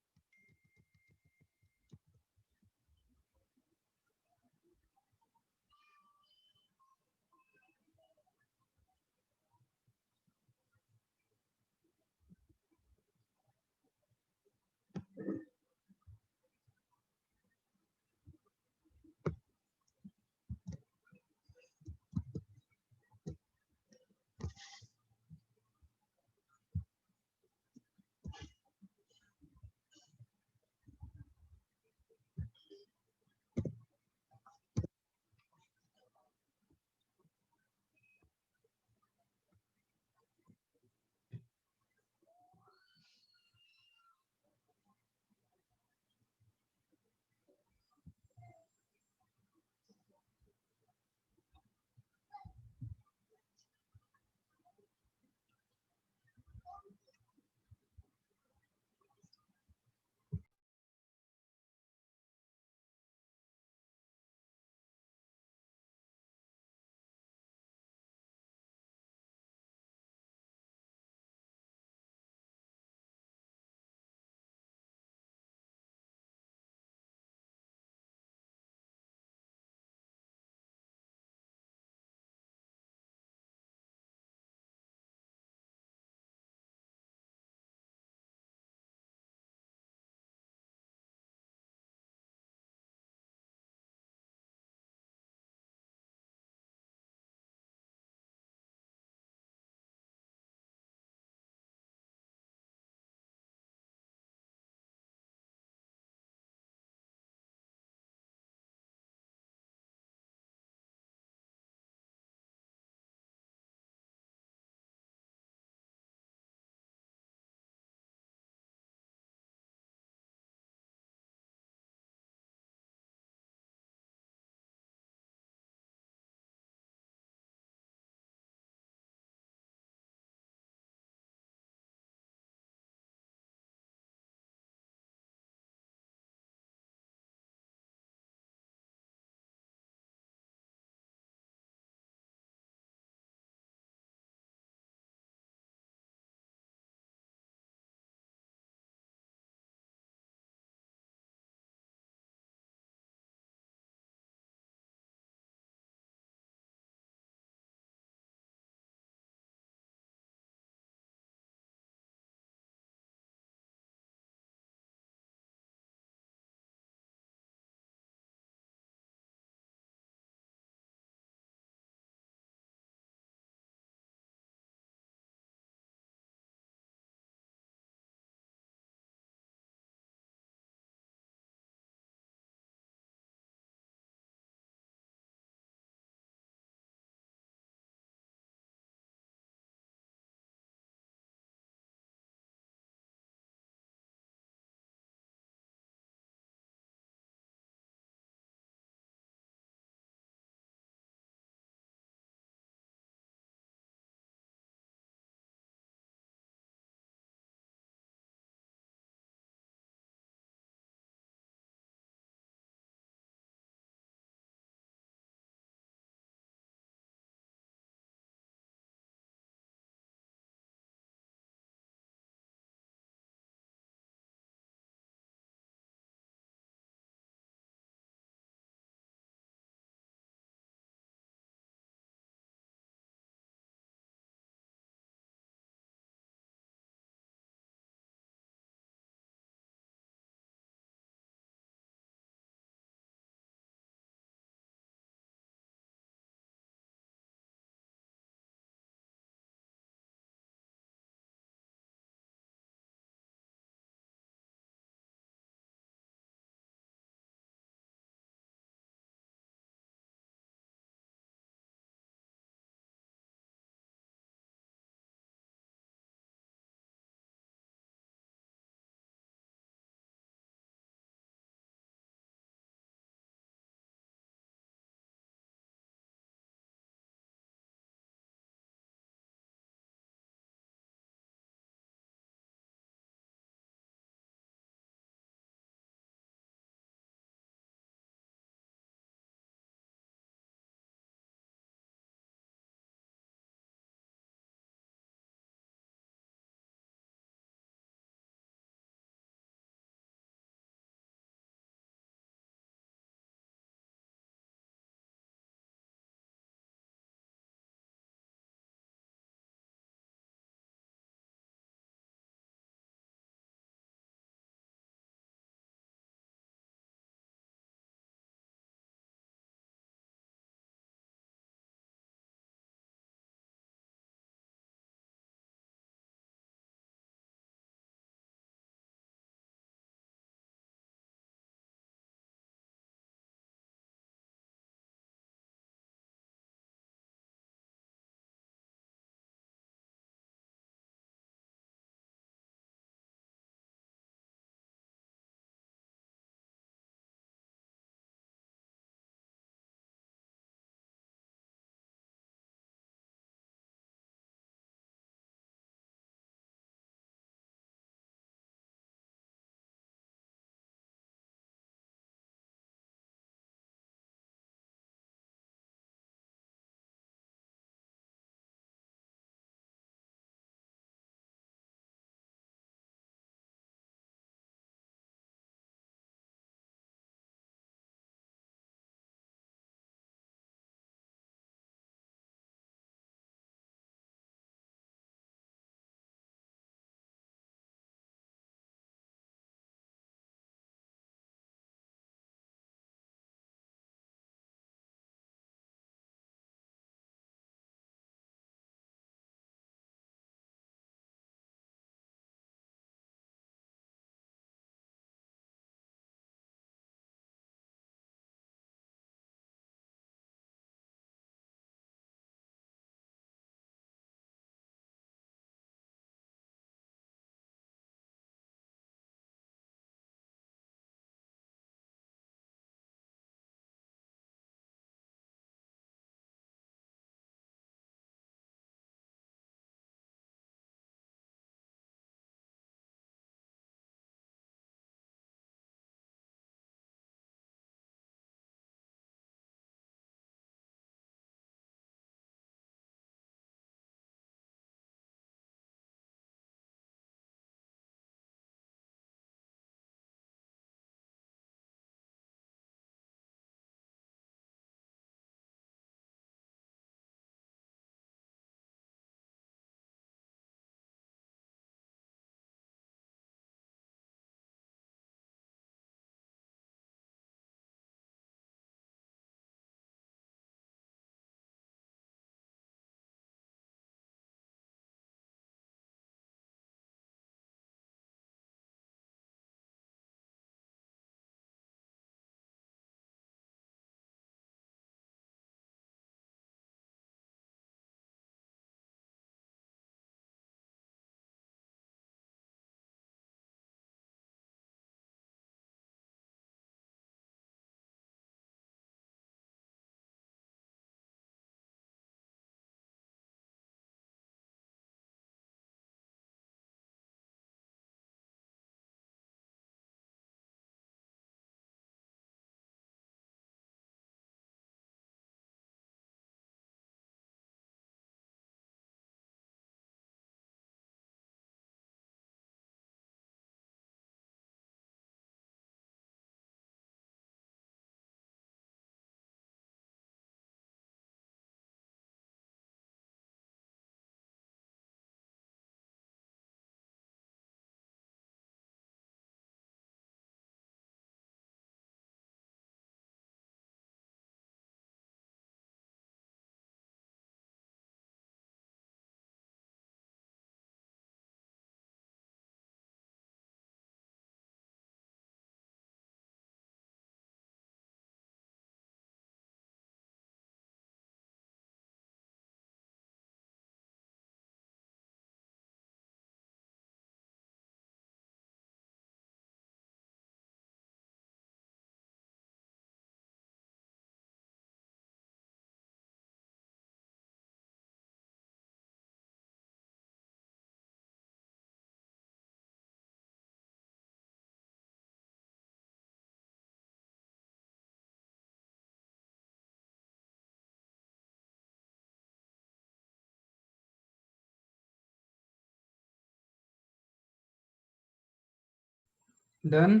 [SPEAKER 1] डन।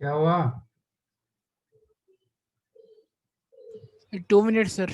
[SPEAKER 1] क्या हुआ?
[SPEAKER 2] 2 minutes सर।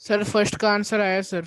[SPEAKER 2] सर फर्स्ट का आंसर आया सर।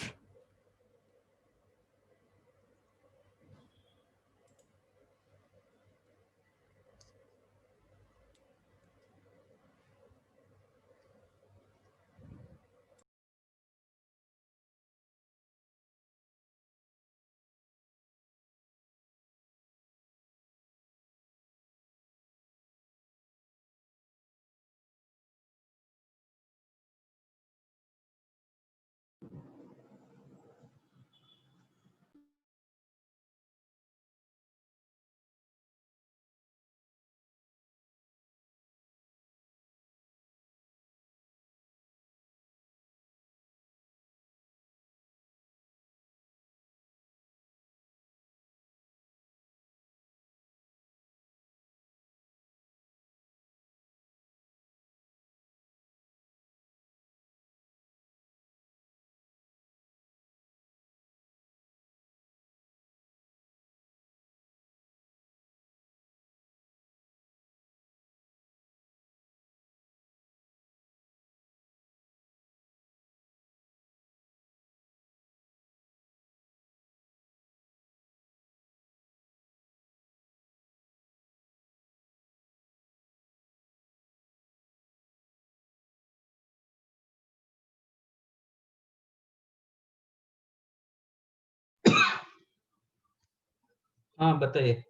[SPEAKER 1] हाँ बताइए।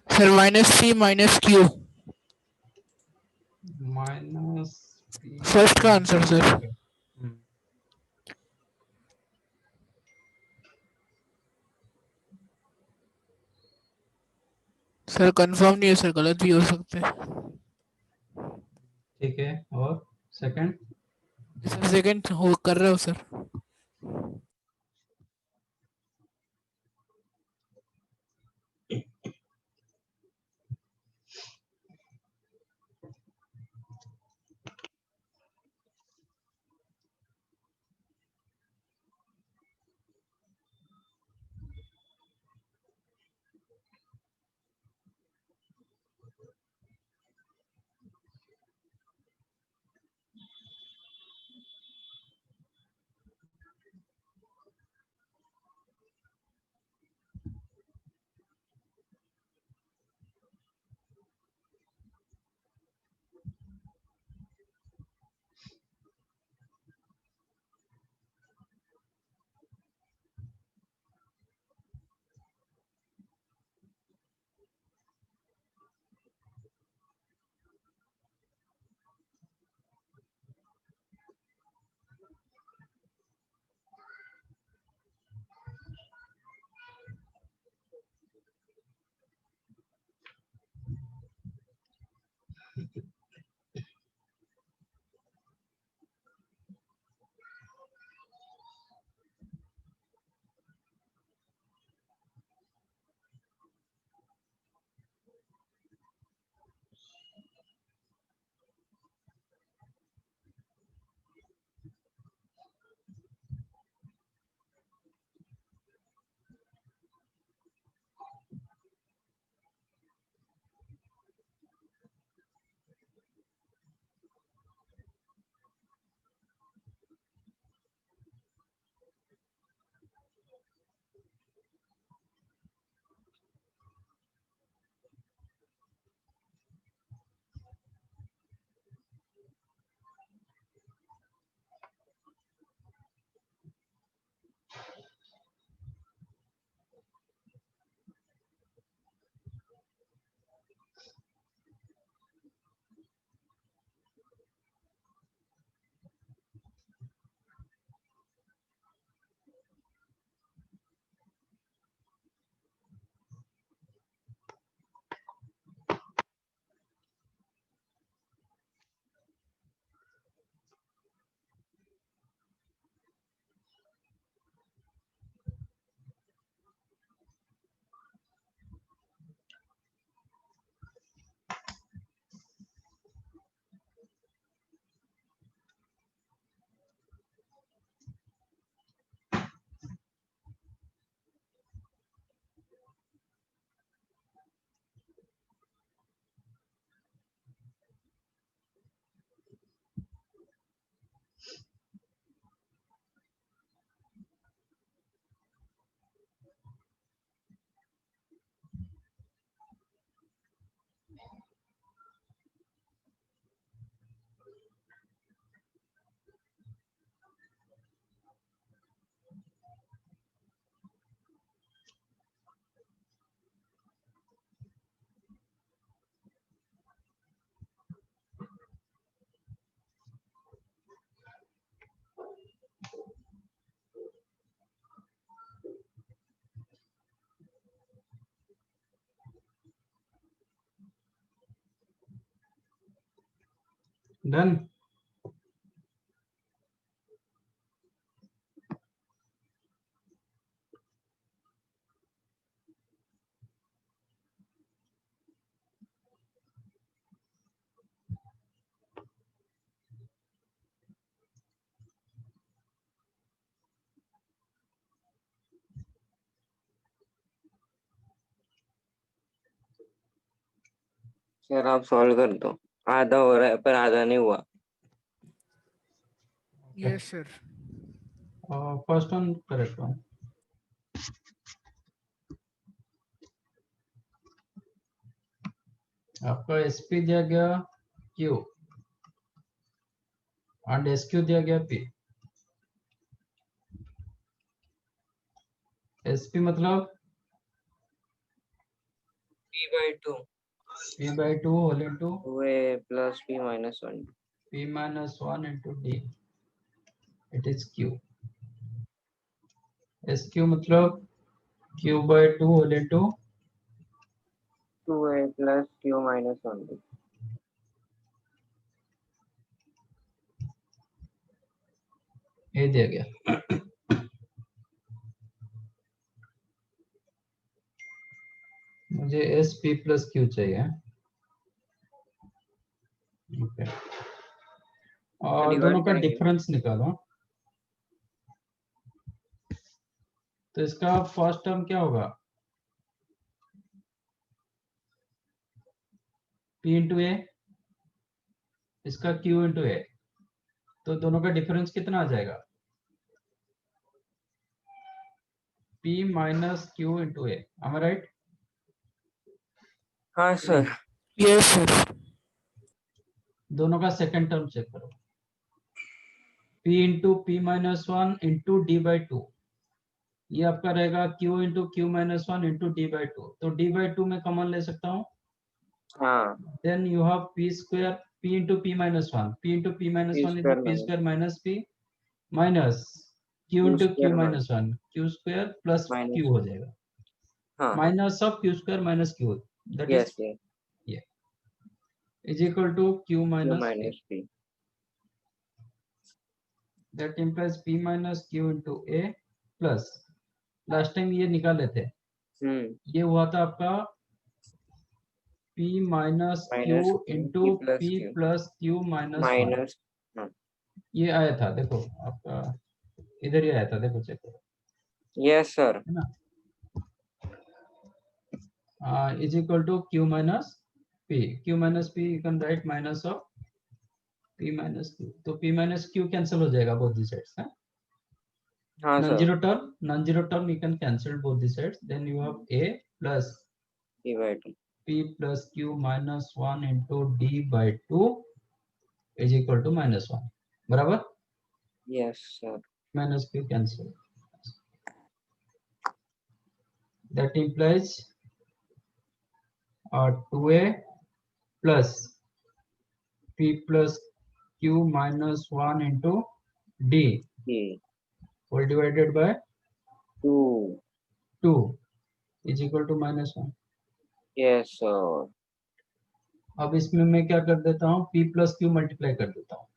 [SPEAKER 2] सर -3 -q
[SPEAKER 1] माइनस
[SPEAKER 2] फर्स्ट का आंसर सर। सर कंफर्म नहीं है सर, गलत भी हो सकते हैं।
[SPEAKER 1] ठीक है, और सेकंड?
[SPEAKER 2] सेकंड हो कर रहे हो सर?
[SPEAKER 1] डन?
[SPEAKER 4] सर आप सॉल्व कर दो, आधा हो रहा है पर आधा नहीं हुआ।
[SPEAKER 2] Yes sir.
[SPEAKER 1] First one correct one. आपका एसपी दिया गया क्यू एंड एसक्यू दिया गया पी। एसपी मतलब
[SPEAKER 4] p/2
[SPEAKER 1] p/2 whole into
[SPEAKER 4] 2a plus p-1
[SPEAKER 1] p-1 into d, it is q। sq मतलब q/2 whole into
[SPEAKER 4] 2a plus q-1 d।
[SPEAKER 1] ये दिया गया। मुझे एस पी प्लस क्यू चाहिए। ओके, और
[SPEAKER 4] Divide
[SPEAKER 1] दोनों का
[SPEAKER 4] करेंगे।
[SPEAKER 1] डिफरेंस निकालो। तो इसका फर्स्ट टर्म क्या होगा? P इंटू ए, इसका Q इंटू ए। तो दोनों का डिफरेंस कितना आ जाएगा? P minus Q into a. am I right?
[SPEAKER 4] हाँ सर।
[SPEAKER 2] Yes sir.
[SPEAKER 1] दोनों का सेकंड टर्म चेक करो। P into p minus one into d by two, ये आपका रहेगा Q into q minus one into d by two. तो d by two में common ले सकता हूँ।
[SPEAKER 4] हाँ,
[SPEAKER 1] then you have p square, p into p minus one, p into p minus
[SPEAKER 4] P
[SPEAKER 1] one into
[SPEAKER 4] square
[SPEAKER 1] P
[SPEAKER 4] minus
[SPEAKER 1] square minus P minus Q
[SPEAKER 4] Q
[SPEAKER 1] into Q
[SPEAKER 4] square
[SPEAKER 1] minus one, Q square plus
[SPEAKER 4] minus
[SPEAKER 1] Q हो जाएगा।
[SPEAKER 4] हाँ
[SPEAKER 1] minus of Q square minus Q, that is
[SPEAKER 4] yes yes
[SPEAKER 1] is equal to q
[SPEAKER 4] Q
[SPEAKER 1] minus p.
[SPEAKER 4] minus P
[SPEAKER 1] That implies p minus q into a plus, last time ये निकाले थे, ये हुआ था आपका p minus q
[SPEAKER 4] minus Q
[SPEAKER 1] into
[SPEAKER 4] P plus
[SPEAKER 1] p
[SPEAKER 4] Q
[SPEAKER 1] plus q minus one.
[SPEAKER 4] minus
[SPEAKER 1] ये आया था, देखो आपका इधर ही आया था, देखो चेक करो,
[SPEAKER 4] yes sir
[SPEAKER 1] है ना? Is equal to q minus p, q minus p you can write minus of p minus q। तो p माइनस q कैंसिल हो जाएगा बोथ दी साइड्स, है?
[SPEAKER 4] हाँ sir
[SPEAKER 1] non-zero term you can cancel both the sides, then you have a plus
[SPEAKER 4] P by 2
[SPEAKER 1] p plus q minus 1 into d by 2 is equal to minus 1, बराबर?
[SPEAKER 4] yes sir
[SPEAKER 1] minus q cancel, that implies 2a plus p plus q minus 1 into d
[SPEAKER 4] P
[SPEAKER 1] whole divided by
[SPEAKER 4] 2
[SPEAKER 1] 2 is equal to minus 1।
[SPEAKER 4] yes sir
[SPEAKER 1] अब इसमें मैं क्या कर देता हूँ, p plus q multiply कर देता हूँ,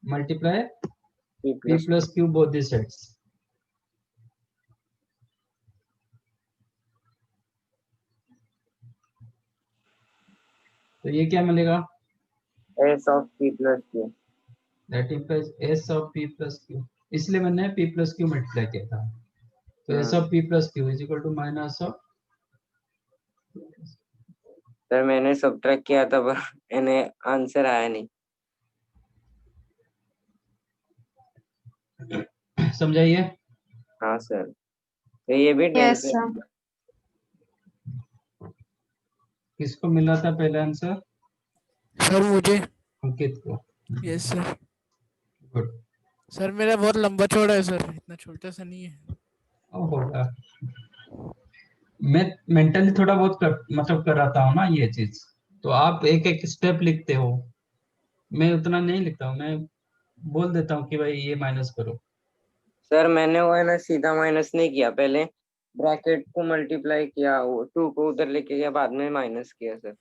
[SPEAKER 1] multiply
[SPEAKER 4] P
[SPEAKER 1] p
[SPEAKER 4] plus
[SPEAKER 1] plus q both the sides। तो ये क्या मिलेगा?
[SPEAKER 4] S of P plus Q
[SPEAKER 1] that implies s of p plus q, इसलिए मैंने p प्लस q मल्टीप्लाई किया था। तो s of p plus q is equal to minus of,
[SPEAKER 4] sir मैंने सब्ट्रैक्ट किया था पर इन्हें आंसर आया नहीं।
[SPEAKER 1] समझाइए।
[SPEAKER 4] हाँ सर, तो ये भी
[SPEAKER 6] Yes,
[SPEAKER 4] टेंथ
[SPEAKER 6] sir.
[SPEAKER 1] किसको मिला था पहला आंसर?
[SPEAKER 2] सर मुझे।
[SPEAKER 1] अंकित को।
[SPEAKER 2] Yes sir.
[SPEAKER 1] गुड।
[SPEAKER 2] सर मेरा बहुत लंबा चौड़ा है सर, इतना छोटा सा नहीं है।
[SPEAKER 1] होगा, मैं मेंटली थोड़ा बहुत मतलब कराता हूँ ना ये चीज, तो आप एक एक स्टेप लिखते हो, मैं उतना नहीं लिखता हूँ, मैं बोल देता हूँ कि भाई ये माइनस करो।
[SPEAKER 4] सर मैंने वो है ना सीधा माइनस नहीं किया, पहले ब्रैकेट को मल्टीप्लाई किया, वो 2 को उधर लेके गया, बाद में माइनस किया सर,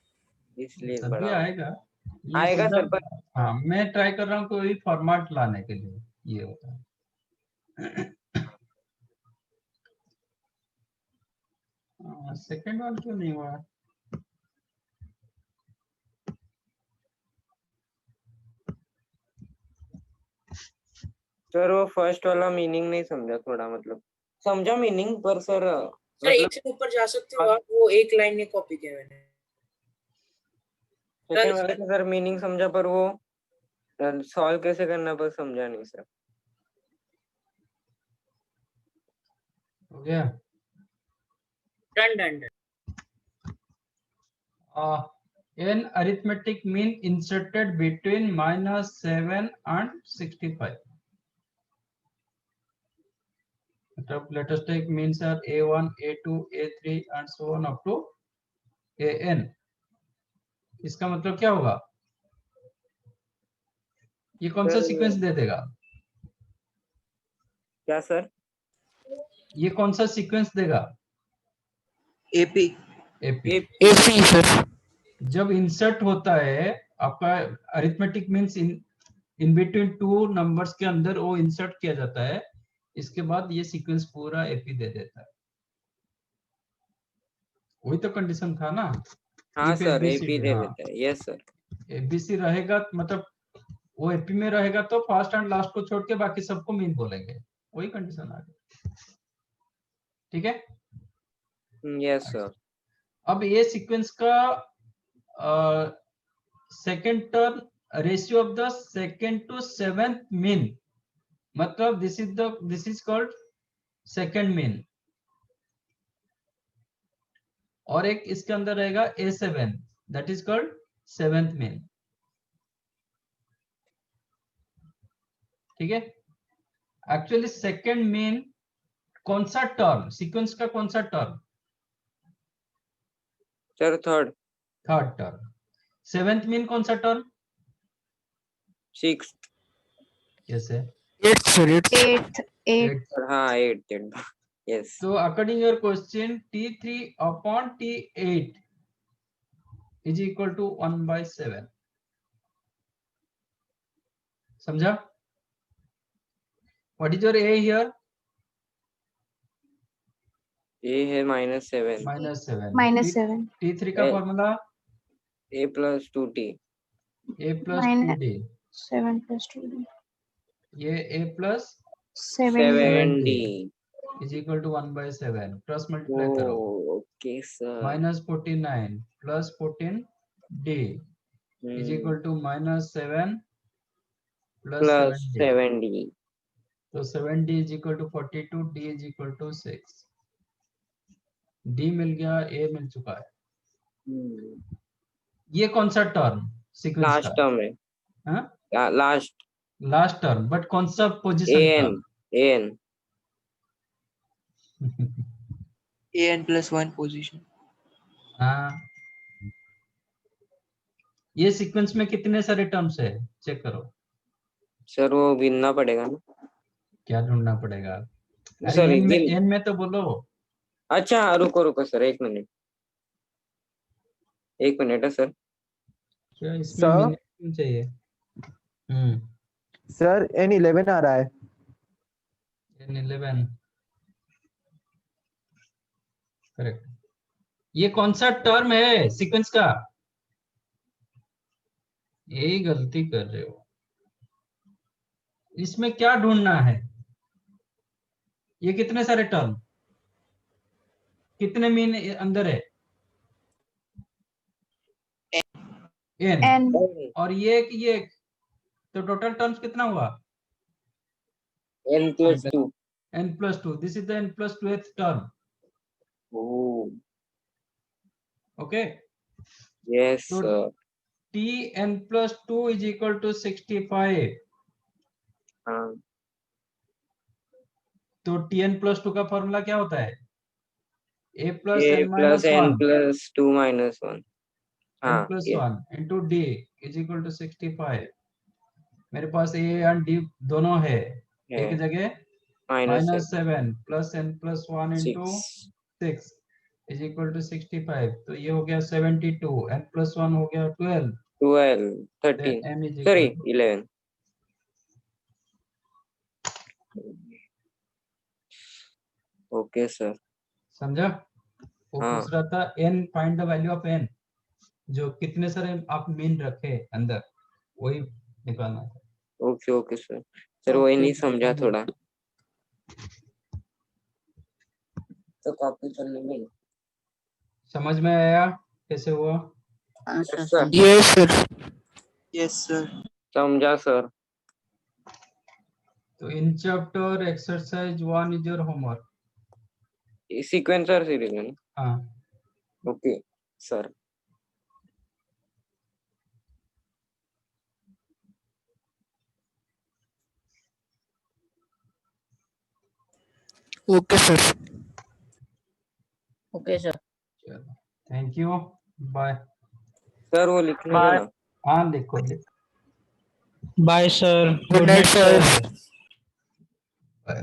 [SPEAKER 4] इसलिए
[SPEAKER 1] तभी
[SPEAKER 4] बड़ा
[SPEAKER 1] आएगा ये
[SPEAKER 4] आएगा
[SPEAKER 1] सीधा।
[SPEAKER 4] सर पर
[SPEAKER 1] हाँ, मैं ट्राई कर रहा हूँ कोई फॉर्मेट लाने के लिए, ये होता है। सेकंड वन क्यों नहीं हुआ?
[SPEAKER 4] सर वो फर्स्ट वाला मीनिंग नहीं समझा, थोड़ा मतलब समझा मीनिंग पर सर
[SPEAKER 8] सर एक से ऊपर जा सकते हो आप, वो एक लाइन में कॉपी किया मैंने।
[SPEAKER 4] सेकंड वाले का सर मीनिंग समझा पर वो सॉल्व कैसे करना पर समझा नहीं सर।
[SPEAKER 1] हो गया?
[SPEAKER 8] Done.
[SPEAKER 1] An arithmetic mean inserted between -7 and 65. Let us take means are A1, A2, A3 and so on up to AN. इसका मतलब क्या होगा? ये कौन सा सीक्वेंस दे देगा?
[SPEAKER 4] क्या सर?
[SPEAKER 1] ये कौन सा सीक्वेंस देगा?
[SPEAKER 3] AP
[SPEAKER 2] sir.
[SPEAKER 1] जब इंसर्ट होता है आपका arithmetic means in between two numbers के अंदर वो इंसर्ट किया जाता है, इसके बाद ये सीक्वेंस पूरा एपी दे देता है। वही तो कंडीशन था ना।
[SPEAKER 4] हाँ
[SPEAKER 1] If
[SPEAKER 4] सर,
[SPEAKER 1] ABCD,
[SPEAKER 4] एपी दे
[SPEAKER 1] हाँ।
[SPEAKER 4] देता है। Yes sir.
[SPEAKER 1] एबीसी रहेगा मतलब वो एपी में रहेगा तो फर्स्ट एंड लास्ट को छोड़ के बाकी सबको मीन बोलेंगे, वही कंडीशन आ गई। ठीक है।
[SPEAKER 4] Yes sir.
[SPEAKER 1] अब ये सीक्वेंस का second term ratio of the second to seventh mean, मतलब this is called second mean. और एक इसके अंदर रहेगा A7, that is called seventh mean. ठीक है। एक्चुअली सेकेंड मीन कौन सा टर्म, सीक्वेंस का कौन सा term?
[SPEAKER 4] Sir third
[SPEAKER 1] term. Seventh mean कौन सा टर्म?
[SPEAKER 4] सिक्स।
[SPEAKER 1] कैसे?
[SPEAKER 6] eighth.
[SPEAKER 4] हाँ 8। Yes.
[SPEAKER 1] So according your question, T3 upon T8 is equal to 1/7. समझा? What is your A here?
[SPEAKER 4] ये है -7।
[SPEAKER 1] -7.
[SPEAKER 6] -7.
[SPEAKER 1] T3 का
[SPEAKER 4] A-
[SPEAKER 1] formula
[SPEAKER 4] A + 2T।
[SPEAKER 1] A plus
[SPEAKER 6] Minus-
[SPEAKER 1] 2D,
[SPEAKER 6] 7 plus 2.
[SPEAKER 1] ये A plus
[SPEAKER 6] 7.
[SPEAKER 4] 7D।
[SPEAKER 1] is equal to 1/7. Cross multiply करो।
[SPEAKER 4] Okay sir.
[SPEAKER 1] -49 plus 14D is equal to -7 plus
[SPEAKER 4] plus
[SPEAKER 1] 7D.
[SPEAKER 4] 7D।
[SPEAKER 1] तो 7D is equal to 42, D is equal to 6. D मिल गया, A मिल चुका है। ये कौन सा term sequence
[SPEAKER 4] last
[SPEAKER 1] का?
[SPEAKER 4] Term है।
[SPEAKER 1] हाँ?
[SPEAKER 4] लास्ट
[SPEAKER 1] टर्म, बट कौन सा position
[SPEAKER 4] AN। AN।
[SPEAKER 3] AN+1 position.
[SPEAKER 1] हाँ। ये सीक्वेंस में कितने सारे टर्म्स है चेक करो।
[SPEAKER 4] सर वो गिनना पड़ेगा ना।
[SPEAKER 1] क्या ढूंढना पड़ेगा? अरे
[SPEAKER 4] सर
[SPEAKER 1] एन में तो बोलो।
[SPEAKER 4] अच्छा रुको सर, 1 मिनट। 1 मिनट है सर।
[SPEAKER 1] क्या इसमें
[SPEAKER 5] सर?
[SPEAKER 1] मिनट क्यों चाहिए?
[SPEAKER 5] सर N11 आ रहा है।
[SPEAKER 1] N11 correct. ये कौन सा टर्म है सीक्वेंस का? यही गलती कर रहे हो। इसमें क्या ढूंढना है? ये कितने सारे टर्म, कितने मीन अंदर है? एन।
[SPEAKER 6] N.
[SPEAKER 1] और ये तो टोटल टर्म्स कितना हुआ?
[SPEAKER 4] N+2।
[SPEAKER 1] N+2. This is the N+2th term. Okay.
[SPEAKER 4] Yes
[SPEAKER 1] तो
[SPEAKER 4] sir.
[SPEAKER 1] Tn+2 is equal to 65.
[SPEAKER 4] हाँ
[SPEAKER 1] तो Tn+2 का फॉर्मूला क्या होता है? A plus
[SPEAKER 4] A
[SPEAKER 1] n
[SPEAKER 4] +
[SPEAKER 1] minus 1
[SPEAKER 4] N+2 - 1। हाँ
[SPEAKER 1] n+1 into D is equal to 65. मेरे पास A और D दोनों है, एक जगह -7 plus n+1 into 6 is equal to 65. तो ये हो गया 72, n+1 हो गया 12,
[SPEAKER 4] 12
[SPEAKER 1] then
[SPEAKER 4] 13
[SPEAKER 1] m is
[SPEAKER 4] sorry
[SPEAKER 1] equal to
[SPEAKER 4] 11। Okay sir.
[SPEAKER 1] समझा? वो
[SPEAKER 4] हाँ।
[SPEAKER 1] पूछ रहा था n, find the value of n, जो कितने सारे आप मीन रखे अंदर, वही निकालना था।
[SPEAKER 4] ओके सर वही नहीं समझा थोड़ा, तो कॉपी कर लेंगे।
[SPEAKER 1] समझ में आया कैसे हुआ?
[SPEAKER 3] Yes sir.
[SPEAKER 4] समझा सर।
[SPEAKER 1] तो in chapter exercise 1 is your homework.
[SPEAKER 4] Sequences series में।
[SPEAKER 1] हाँ।
[SPEAKER 4] Okay sir.
[SPEAKER 2] Okay sir.
[SPEAKER 1] चलो, थैंक यू, बाय।
[SPEAKER 4] सर वो लिखने दो ना।
[SPEAKER 1] हाँ लिखो।
[SPEAKER 8] Bye sir.
[SPEAKER 2] Good night sir.
[SPEAKER 1] Bye.